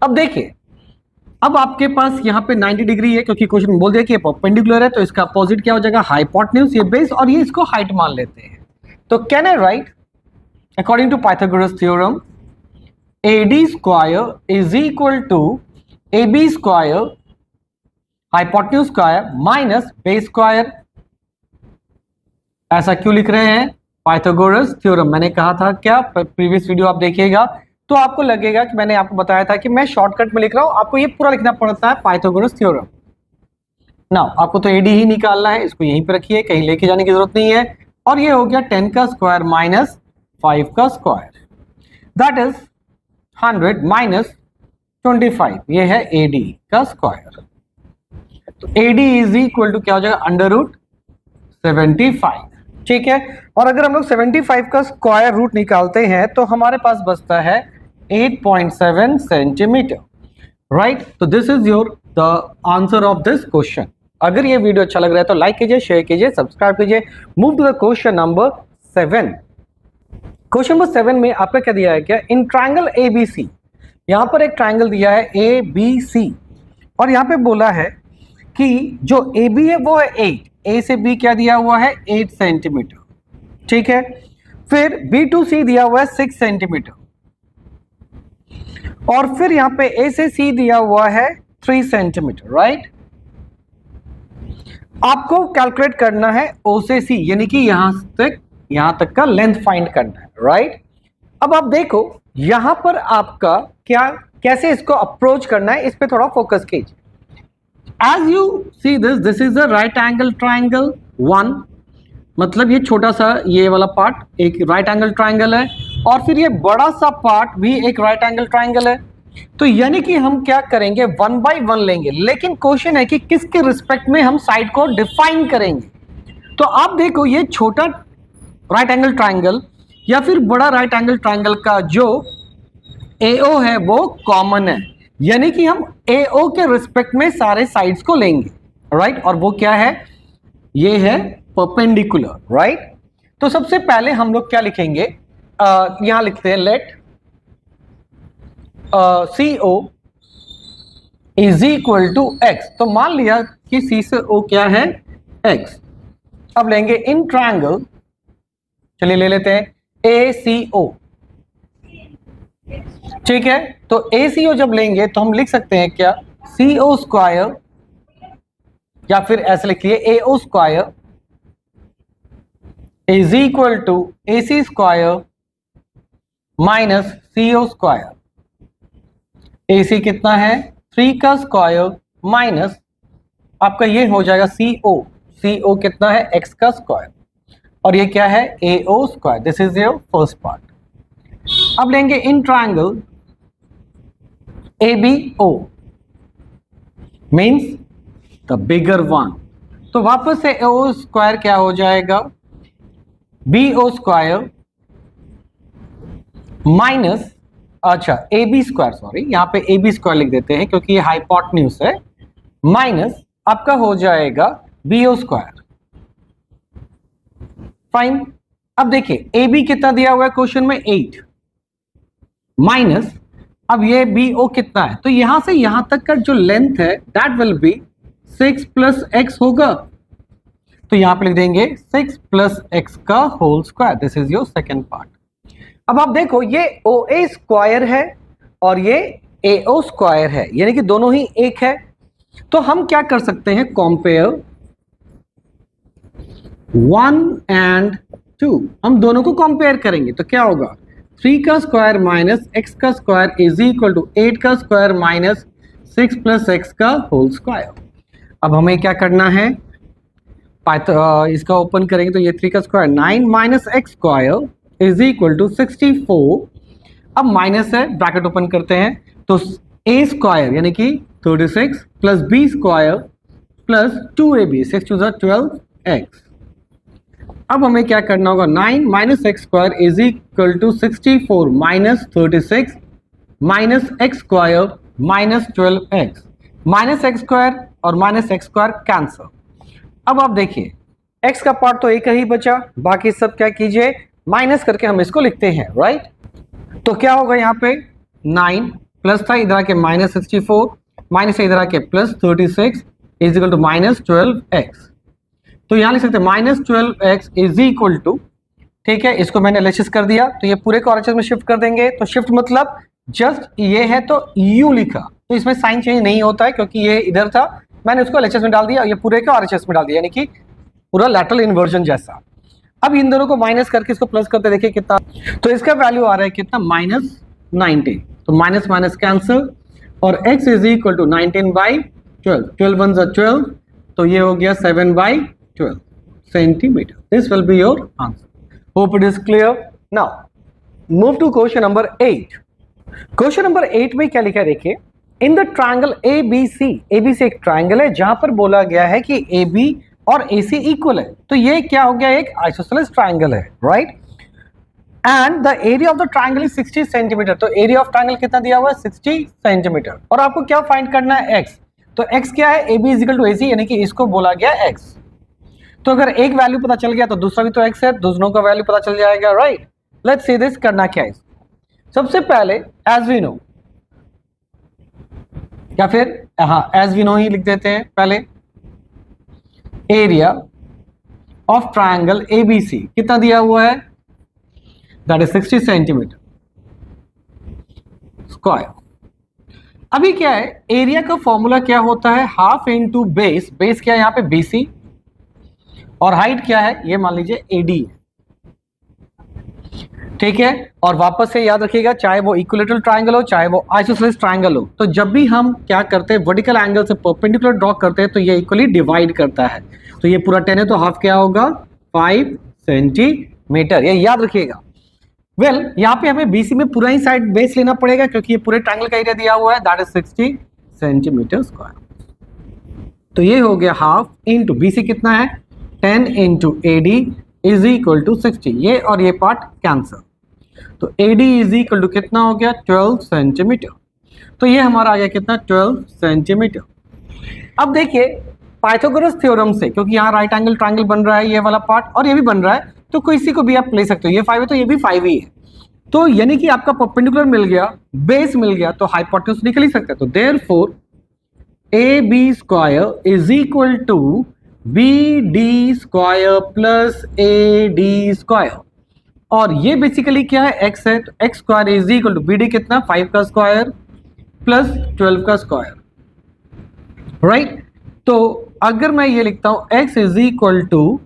अब देखिए, अब आपके पास यहां पे 90 डिग्री है क्योंकि क्वेश्चन बोल दिया कि ये परपेंडिकुलर है, तो इसका अपोजिट क्या हो जाएगा, हाइपोटेन्यूज, ये बेस और ये इसको हाइट मान लेते हैं। तो can I write according to Pythagoras theorem, AD square is equal to AB square hypotenuse square minus base square. ऐसा क्यों लिख रहे हैं, पाइथागोरस थ्योरम। मैंने कहा था क्या, प्रीवियस वीडियो आप देखिएगा तो आपको लगेगा कि मैंने आपको बताया था कि मैं शॉर्टकट में लिख रहा हूं, आपको ये पूरा लिखना पड़ता है पाइथागोरस थ्योरम। नाउ आपको तो AD ही निकालना है, इसको यहीं पे रखिए, कहीं लेके जाने की जरूरत नहीं है। और ये हो गया 10 का स्क्वायर माइनस 5 का स्क्वायर, दैट इज 100 माइनस 25, ये है AD का स्क्वायर। तो AD इज इक्वल टू क्या हो जाएगा, √75, ठीक है। और अगर हम लोग 75 का स्क्वायर रूट निकालते हैं तो हमारे पास बचता है 8.7 सेंटीमीटर, राइट। तो this is your the answer of this question. अगर ये वीडियो अच्छा लग रहा है तो लाइक कीजिए, शेयर कीजिए, सब्सक्राइब कीजिए। Move to the question number 7। Question number 7 में आपका क्या दिया है, क्या, इन ट्रायंगल ABC, यहां पर एक ट्रायंगल दिया है ABC और यहां पे बोला है कि जो AB है वो है 8, A से B क्या दिया हुआ है, 8 सेंटीमीटर, ठीक है। फिर B2C दिया हुआ है 6 सेंटीमीटर और फिर यहां पे A से C दिया हुआ है 3 सेंटीमीटर, राइट। आपको कैलकुलेट करना है O से C, यानी कि यहां तक का लेंथ फाइंड करना है, राइट। अब आप देखो यहां पर आपका क्या, कैसे इसको अप्रोच करना है, इस पे थोड़ा फोकस कीजिए। As you see this is a right angle triangle 1, मतलब ये छोटा सा ये वाला पार्ट एक राइट एंगल ट्राइंगल है और फिर ये बड़ा सा पार्ट भी एक राइट एंगल ट्राइंगल है। तो यानी कि हम क्या करेंगे, 1 by 1 लेंगे, लेकिन क्वेश्चन है कि किसके रिस्पेक्ट में हम साइड को डिफाइन करेंगे। तो आप देखो ये छोटा राइट एंगल ट्राइंगल या फिर बड़ा राइट एंगल ट्राइंगल का जो AO है वो कॉमन है, यानी कि हम AO के रिस्पेक्ट में सारे साइड्स को लेंगे, राइट। और वो क्या है, ये है परपेंडिकुलर, राइट। तो सबसे पहले हम लोग क्या लिखेंगे, यहां लिखते हैं let CO is equal to X। तो मान लिया कि C से O क्या है, X। अब लेंगे इन ट्रायंगल, चलिए ले लेते हैं ACO, ठीक है। तो ACO जब लेंगे तो हम लिख सकते हैं क्या, CO स्क्वायर या फिर ऐसे लिखिए AO square is equal to AC square minus CO square. AC कितना है, 3 का स्क्वायर माइनस आपका ये हो जाएगा CO कितना है, X का स्क्वायर और ये क्या है, AO square. This is your first part. अब लेंगे in triangle ABO means the bigger one, तो वापस से AO स्क्वायर क्या हो जाएगा, BO स्क्वायर माइनस, अच्छा AB स्क्वायर, सॉरी यहां पे AB स्क्वायर लिख देते हैं क्योंकि ये हाइपोटेन्यूज है, माइनस आपका हो जाएगा BO स्क्वायर। फाइन। अब देखिए ए बी कितना दिया हुआ है क्वेश्चन में 8 माइनस, अब ये बी ओ कितना है, तो यहां से यहां तक का जो लेंथ है that will be 6 plus x होगा, तो यहां पे लिख देंगे 6 प्लस एक्स का whole square. This is your second part. अब आप देखो ये ओ ए स्क्वायर है और ये ए ओ स्क्वायर है, यानी कि दोनों ही एक है, तो हम क्या कर सकते हैं, कंपेयर 1 एंड 2, हम दोनों को कंपेयर करेंगे तो क्या होगा, 3 का स्क्वायर माइनस एक्स का स्क्वायर इज इक्वल टू 8 का स्क्वायर माइनस 6 प्लस एक्स का होल स्क्वायर। अब हमें क्या करना है, इसका ओपन करेंगे तो ये 3 का square 9 minus x square is equal to 64, अब माइनस है ब्रैकेट ओपन करते हैं तो ए स्क्वायर यानी कि 36 plus b square plus 2ab 6 to 12 x. अब हमें क्या करना होगा, 9 minus x square is equal to 64 minus 36 minus x square minus 12 x, minus x square और माइनस एक्स स्क्वायर कैंसल। अब आप देखिए x का पार्ट तो एक ही बचा, बाकी सब क्या कीजिए माइनस करके हम इसको लिखते हैं, राइट। तो क्या होगा यहाँ पे 9 प्लस था, इधर आके माइनस 64 माइनस इधर आके plus 36 is equal to minus 12x, तो यहाँ लिख सकते हैं minus 12x is equal to, ठीक है, इसको मैंने एलएचएस कर दिया तो ये पूरे को आरएचएस में शिफ्ट कर देंगे, तो शिफ्ट मतलब जस्ट ये है तो यू लिखा, तो इसमें साइन चेंज नहीं होता है क्योंकि ये इधर था, मैंने उसको एलएचएस में डाल दिया, ये पूरे को आरएचएस में डाल दिया, यानी कि पूरा लैटरल इन्वर्जन जैसा। अब इन दोनों को माइनस करके इसको प्लस करते देखिए कितना, तो इसका वैल्यू आ रहा है कितना, माइनस 19, तो माइनस माइनस कैंसिल और x इज इक्वल टू 19/12, 12 1 12, तो ये हो गया 7/12 centimetre. This will be your answer. Hope it is clear. Now move to question number 8। Question number 8 में क्या लिखा है देखिए, in the triangle ABC, ABC एक ट्रायंगल है जहां पर बोला गया है कि AB और AC इक्वल है, तो ये क्या हो गया, एक आइसोसेलेस ट्रायंगल है, right. And the area of the triangle is 60 centimetre, तो एरिया ऑफ ट्रायंगल कितना दिया हुआ है 60 सेंटीमीटर, और आपको क्या फाइंड करना है x, तो x क्या है, AB is equal to AC, यानी कि इसको बोला गया x, तो अगर एक वैल्यू पता चल गया तो दूसरा भी तो x है, दोनों का वैल्यू पता चल जाएगा, राइट। लेट्स सी दिस, करना क्या है, सबसे पहले एज वी नो, या फिर हाँ एज वी नो ही लिख देते हैं पहले, एरिया ऑफ ट्रायंगल ABC कितना दिया हुआ है, दैट इज 60 सेंटीमीटर स्क्वायर। अभी क्या है, एरिया का फॉर्मूला क्या होता है, हाफ इनटू बेस, बेस क्या है यहाँ पे BC, और हाइट क्या है, ये मान लीजिए AD है, ठीक है। और वापस से याद रखिएगा, चाहे वो इक्विलेटरल ट्रायंगल हो चाहे वो आइसोसेलेस ट्रायंगल हो, तो जब भी हम क्या करते हैं वर्टिकल एंगल से परपेंडिकुलर ड्रॉ करते हैं तो ये इक्वली डिवाइड करता है, तो ये पूरा 10 है तो हाफ क्या होगा 5 सेंटीमीटर, ये याद रखिएगा। वेल यहाँ पे हमें BC में पूरा ही साइड बेस लेना पड़ेगा क्योंकि ये पूरे ट्रायंगल का एरिया दिया हुआ है, दैट इज 60 सेंटीमीटर स्क्वायर, तो ये हो गया हाफ इंटू BC कितना है 10 into AD is equal to 60, ये और ये पार्ट कैंसल, तो AD इज इक्वल टू कितना हो गया 12 सेंटीमीटर, तो ये हमारा आ गया कितना 12 सेंटीमीटर। अब देखिए पाइथागोरस थ्योरम से, क्योंकि यहाँ राइट एंगल ट्रायंगल बन रहा है ये वाला पार्ट और ये भी बन रहा है, तो किसी को भी आप ले सकते हो, ये 5 है तो ये भी 5 ही है, तो यानी कि आपका परपेंडिकुलर मिल गया, बेस मिल गया, तो हाइपोटेन्यूज निकल ही सकता है, तो therefore AB square is equal to BD square plus AD square, और ये बेसिकली क्या है x है, तो x square is equal to BD कितना 5 का स्क्वायर प्लस 12 का स्क्वायर, राइट। तो अगर मैं ये लिखता हूं x is equal to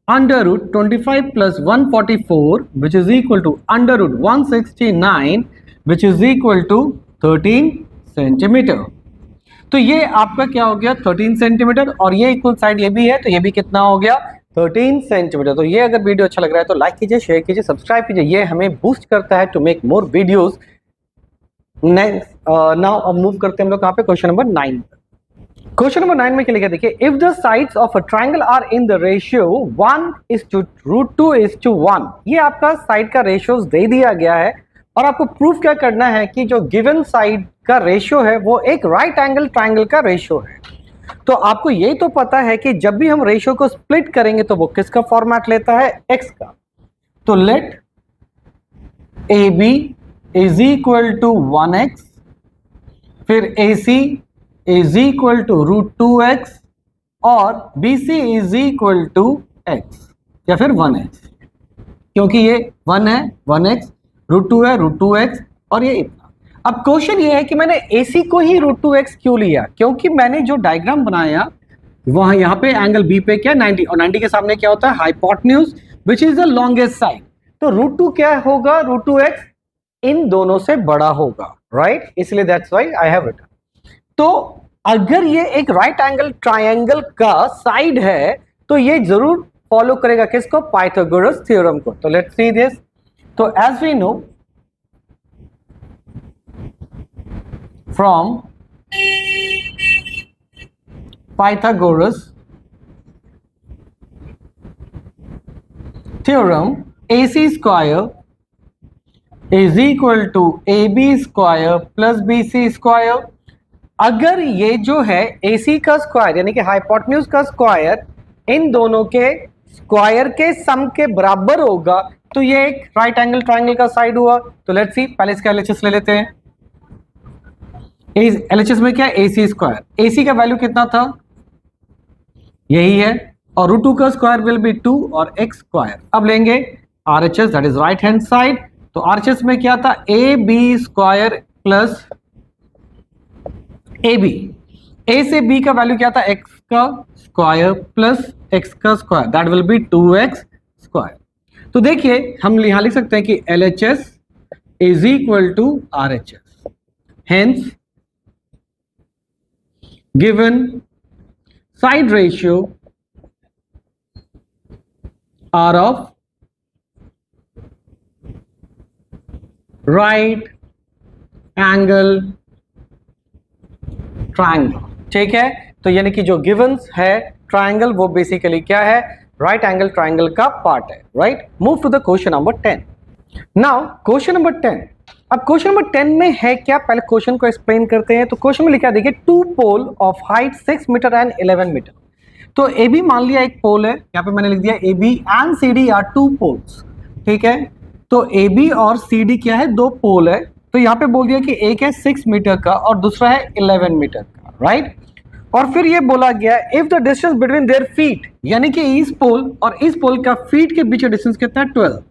under root 25 plus 144 which is equal to under root 169 which is equal to 13 centimetre, तो ये आपका क्या हो गया 13 सेंटीमीटर, और ये इक्वल साइड ये भी है तो ये भी कितना हो गया 13 सेंटीमीटर। तो ये अगर वीडियो अच्छा लग रहा है तो लाइक कीजिए, शेयर कीजिए, सब्सक्राइब कीजिए, ये हमें बूस्ट करता है to make more videos. Now अब मूव करते हैं हम लोग कहाँ पे, क्वेश्चन नंबर 9। क्वेश्चन नंबर 9 में क्या लिखा देखिए, if the sides of a triangle are in the ratio 1:√2:1, ये आपका साइड का रेशियो दे दिया गया है और आपको प्रूफ क्या करना है कि जो गिवन साइड का रेशियो है वो एक राइट एंगल ट्रायंगल का रेशियो है। तो आपको यही तो पता है कि जब भी हम रेशियो को स्प्लिट करेंगे तो वो किसका फॉर्मेट लेता है, एक्स का। तो let A B is equal to 1x, फिर A C is equal to √2x और B C is equal to x या फिर 1x, क्योंकि ये 1 है 1x, √2 है √2x और ये इतना। अब क्वेश्चन ये है कि मैंने AC को ही √2x क्यों लिया, क्योंकि मैंने जो डायग्राम बनाया वहां यहाँ पे एंगल B पे क्या 90 और 90 के सामने क्या होता है, hypotenuse which is the longest side. तो √2 क्या होगा, √2x इन दोनों से बड़ा होगा, राइट, इसलिए that's why I have written. तो अगर ये एक राइट एंगल ट्रायंगल का साइड है तो ये जरूर फॉलो करेगा किसको, पाइथागोरस थ्योरम को। तो लेट्स सी दिस। तो as we know from Pythagoras theorem, AC square is equal to AB square plus BC square। अगर ये जो है AC का स्क्वायर यानी कि हाइपोटेन्यूज का स्क्वायर इन दोनों के स्क्वायर के सम के बराबर होगा तो ये एक राइट एंगल ट्रायंगल का साइड हुआ। तो लेट्स सी, पहले इसका LHS ले लेते हैं। LHS में क्या है, AC स्क्वायर, AC का वैल्यू कितना था, यही है, और √2 का स्क्वायर विल बी 2 और x स्क्वायर। अब लेंगे RHS that is right hand side. तो RHS में क्या था, AB square plus AB, A से B का वैल्यू क्या था, x का स्क्वायर प्लस x का square that will be 2x square. तो देखिए हम यहां लिख सकते हैं कि LHS is equal to RHS, hence given side ratio are of right angle triangle। ठीक है, तो यानी कि जो गिवंस है ट्रायंगल वो बेसिकली क्या है, राइट एंगल ट्रायंगल का पार्ट है, right. Move to the question number 10। Now question number 10। अब क्वेश्चन नंबर 10 में है क्या, पहले क्वेश्चन को एक्सप्लेन करते हैं। तो क्वेश्चन में लिखा देखिए, 2 pole of height 6 metre and 11 metre. तो ए बी मान लिया एक पोल है, यहाँ पे मैंने लिख दिया A B and C D are 2 poles. ठीक है, तो ए बी और सी डी क्या है, 2 पोल है। तो यहाँ पे बोल दिया कि एक है 6 मीटर का और दूसरा है 11 मीटर का, राइट। और फिर ये बोला गया if the distance between their feet, यानी कि इस पोल और इस पोल का फीट के बीच का डिस्टेंस कितना है, 12।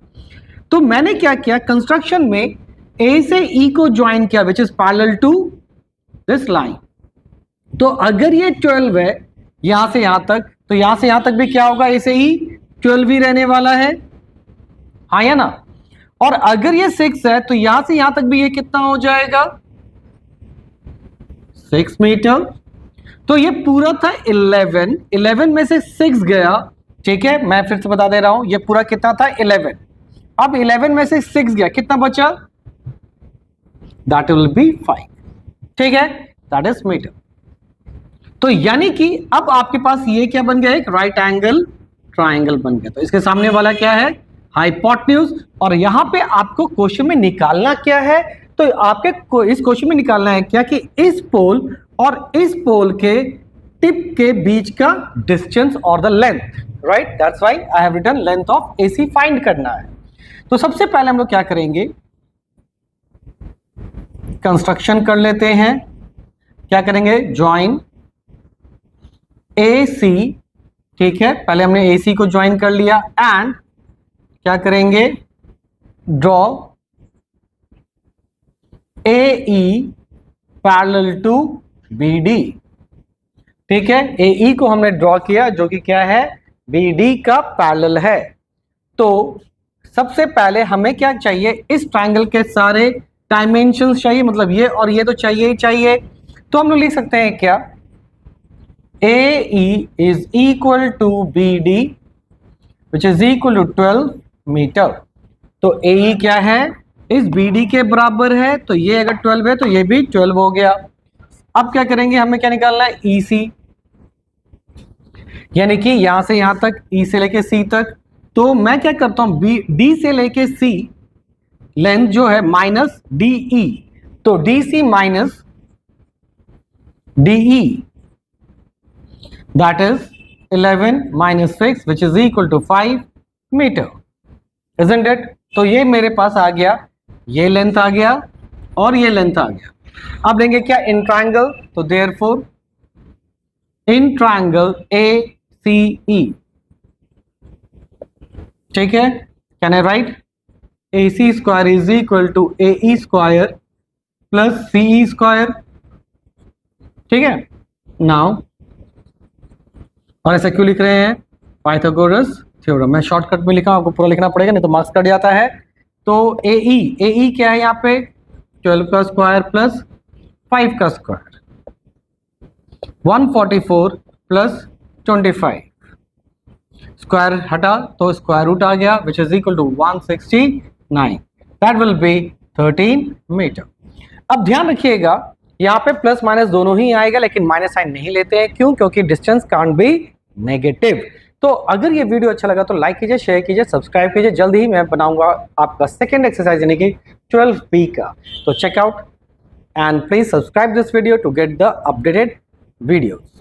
तो मैंने क्या किया, कंस्ट्रक्शन में ए से ई को ज्वाइन किया which is parallel to this line. तो अगर ये 12 है यहां से यहां तक, तो यहां से यहां तक भी क्या होगा, ए से ई 12 ही रहने वाला है, हाँ या ना। और अगर ये 6 है तो यहां से यहां तक भी ये कितना हो जाएगा, 6 मीटर। तो ये पूरा था 11 में से 6 गया। ठीक है, मैं फिर से बता दे रहा हूं, ये पूरा कितना था 11। अब 11 में से 6 गया, कितना बचा, दैट विल बी 5। ठीक है, दैट इज मीटर। तो यानी कि अब आपके पास ये क्या बन गया, एक राइट एंगल ट्रायंगल बन गया। तो इसके सामने वाला क्या है, हाइपोटेन्यूज। और यहां पे आपको क्वेश्चन में निकालना क्या है, तो आपके इस क्वेश्चन में निकालना है क्या कि इस पोल और इस पोल के टिप के बीच का डिस्टेंस और the length, right. That's why I have written length of AC find करना है। तो सबसे पहले हम लोग क्या करेंगे, कंस्ट्रक्शन कर लेते हैं। क्या करेंगे, ज्वाइन AC। ठीक है, पहले हमने AC को ज्वाइन कर लिया एंड क्या करेंगे, draw AE parallel to BD। ठीक है, AE को हमने ड्रॉ किया जो कि क्या है, BD का पैरेलल है। तो सबसे पहले हमें क्या चाहिए, इस ट्रायंगल के सारे डायमेंशंस चाहिए, मतलब ये और ये तो चाहिए ही चाहिए। तो हम लोग लिख सकते हैं क्या, AE is equal to BD which is equal to 12 metre. तो AE क्या है, इस BD के बराबर है। तो ये अगर 12 है तो ये भी 12 हो गया। अब क्या करेंगे, हमें क्या निकालना है, EC, यानी कि यहां से यहां तक, E से लेके C तक। तो मैं क्या करता हूं, D से लेके C लेंथ जो है माइनस DE, तो DC minus DE that is 11 minus 6 which is equal to 5 metre, isn't it? तो ये मेरे पास आ गया, ये लेंथ आ गया और ये लेंथ आ गया। अब लेंगे क्या इन ट्रायंगल, तो देयरफॉर इन ट्रायंगल ACE, ठीक है, can I write AC square is equal to AE square plus CE square, ठीक है। नाउ और ऐसा क्यों लिख रहे हैं, पाइथागोरस थ्योरम, मैं शॉर्टकट में लिखा, आपको पूरा लिखना पड़ेगा नहीं तो मार्क्स कट जाता है। तो AE क्या है यहाँ पे, 12 का स्क्वायर प्लस 5 का स्क्वायर, 144 प्लस 25, स्क्वायर हटा तो स्क्वायर रूट आ गया which is equal to 169, that will be 13 metre. अब ध्यान रखिएगा यहाँ पे प्लस माइनस दोनों ही आएगा, लेकिन माइनस साइन नहीं लेते हैं, क्यों, क्योंकि डिस्टेंस कांट बी नेगेटिव। तो अगर ये वीडियो अच्छा लगा तो लाइक कीजिए, शेयर कीजिए, सब्सक्राइब कीजिए। जल्द ही मैं बनाऊंगा आपका सेकंड एक्सरसाइज यानी कि 12B का, तो check out and please subscribe this video to get the updated videos.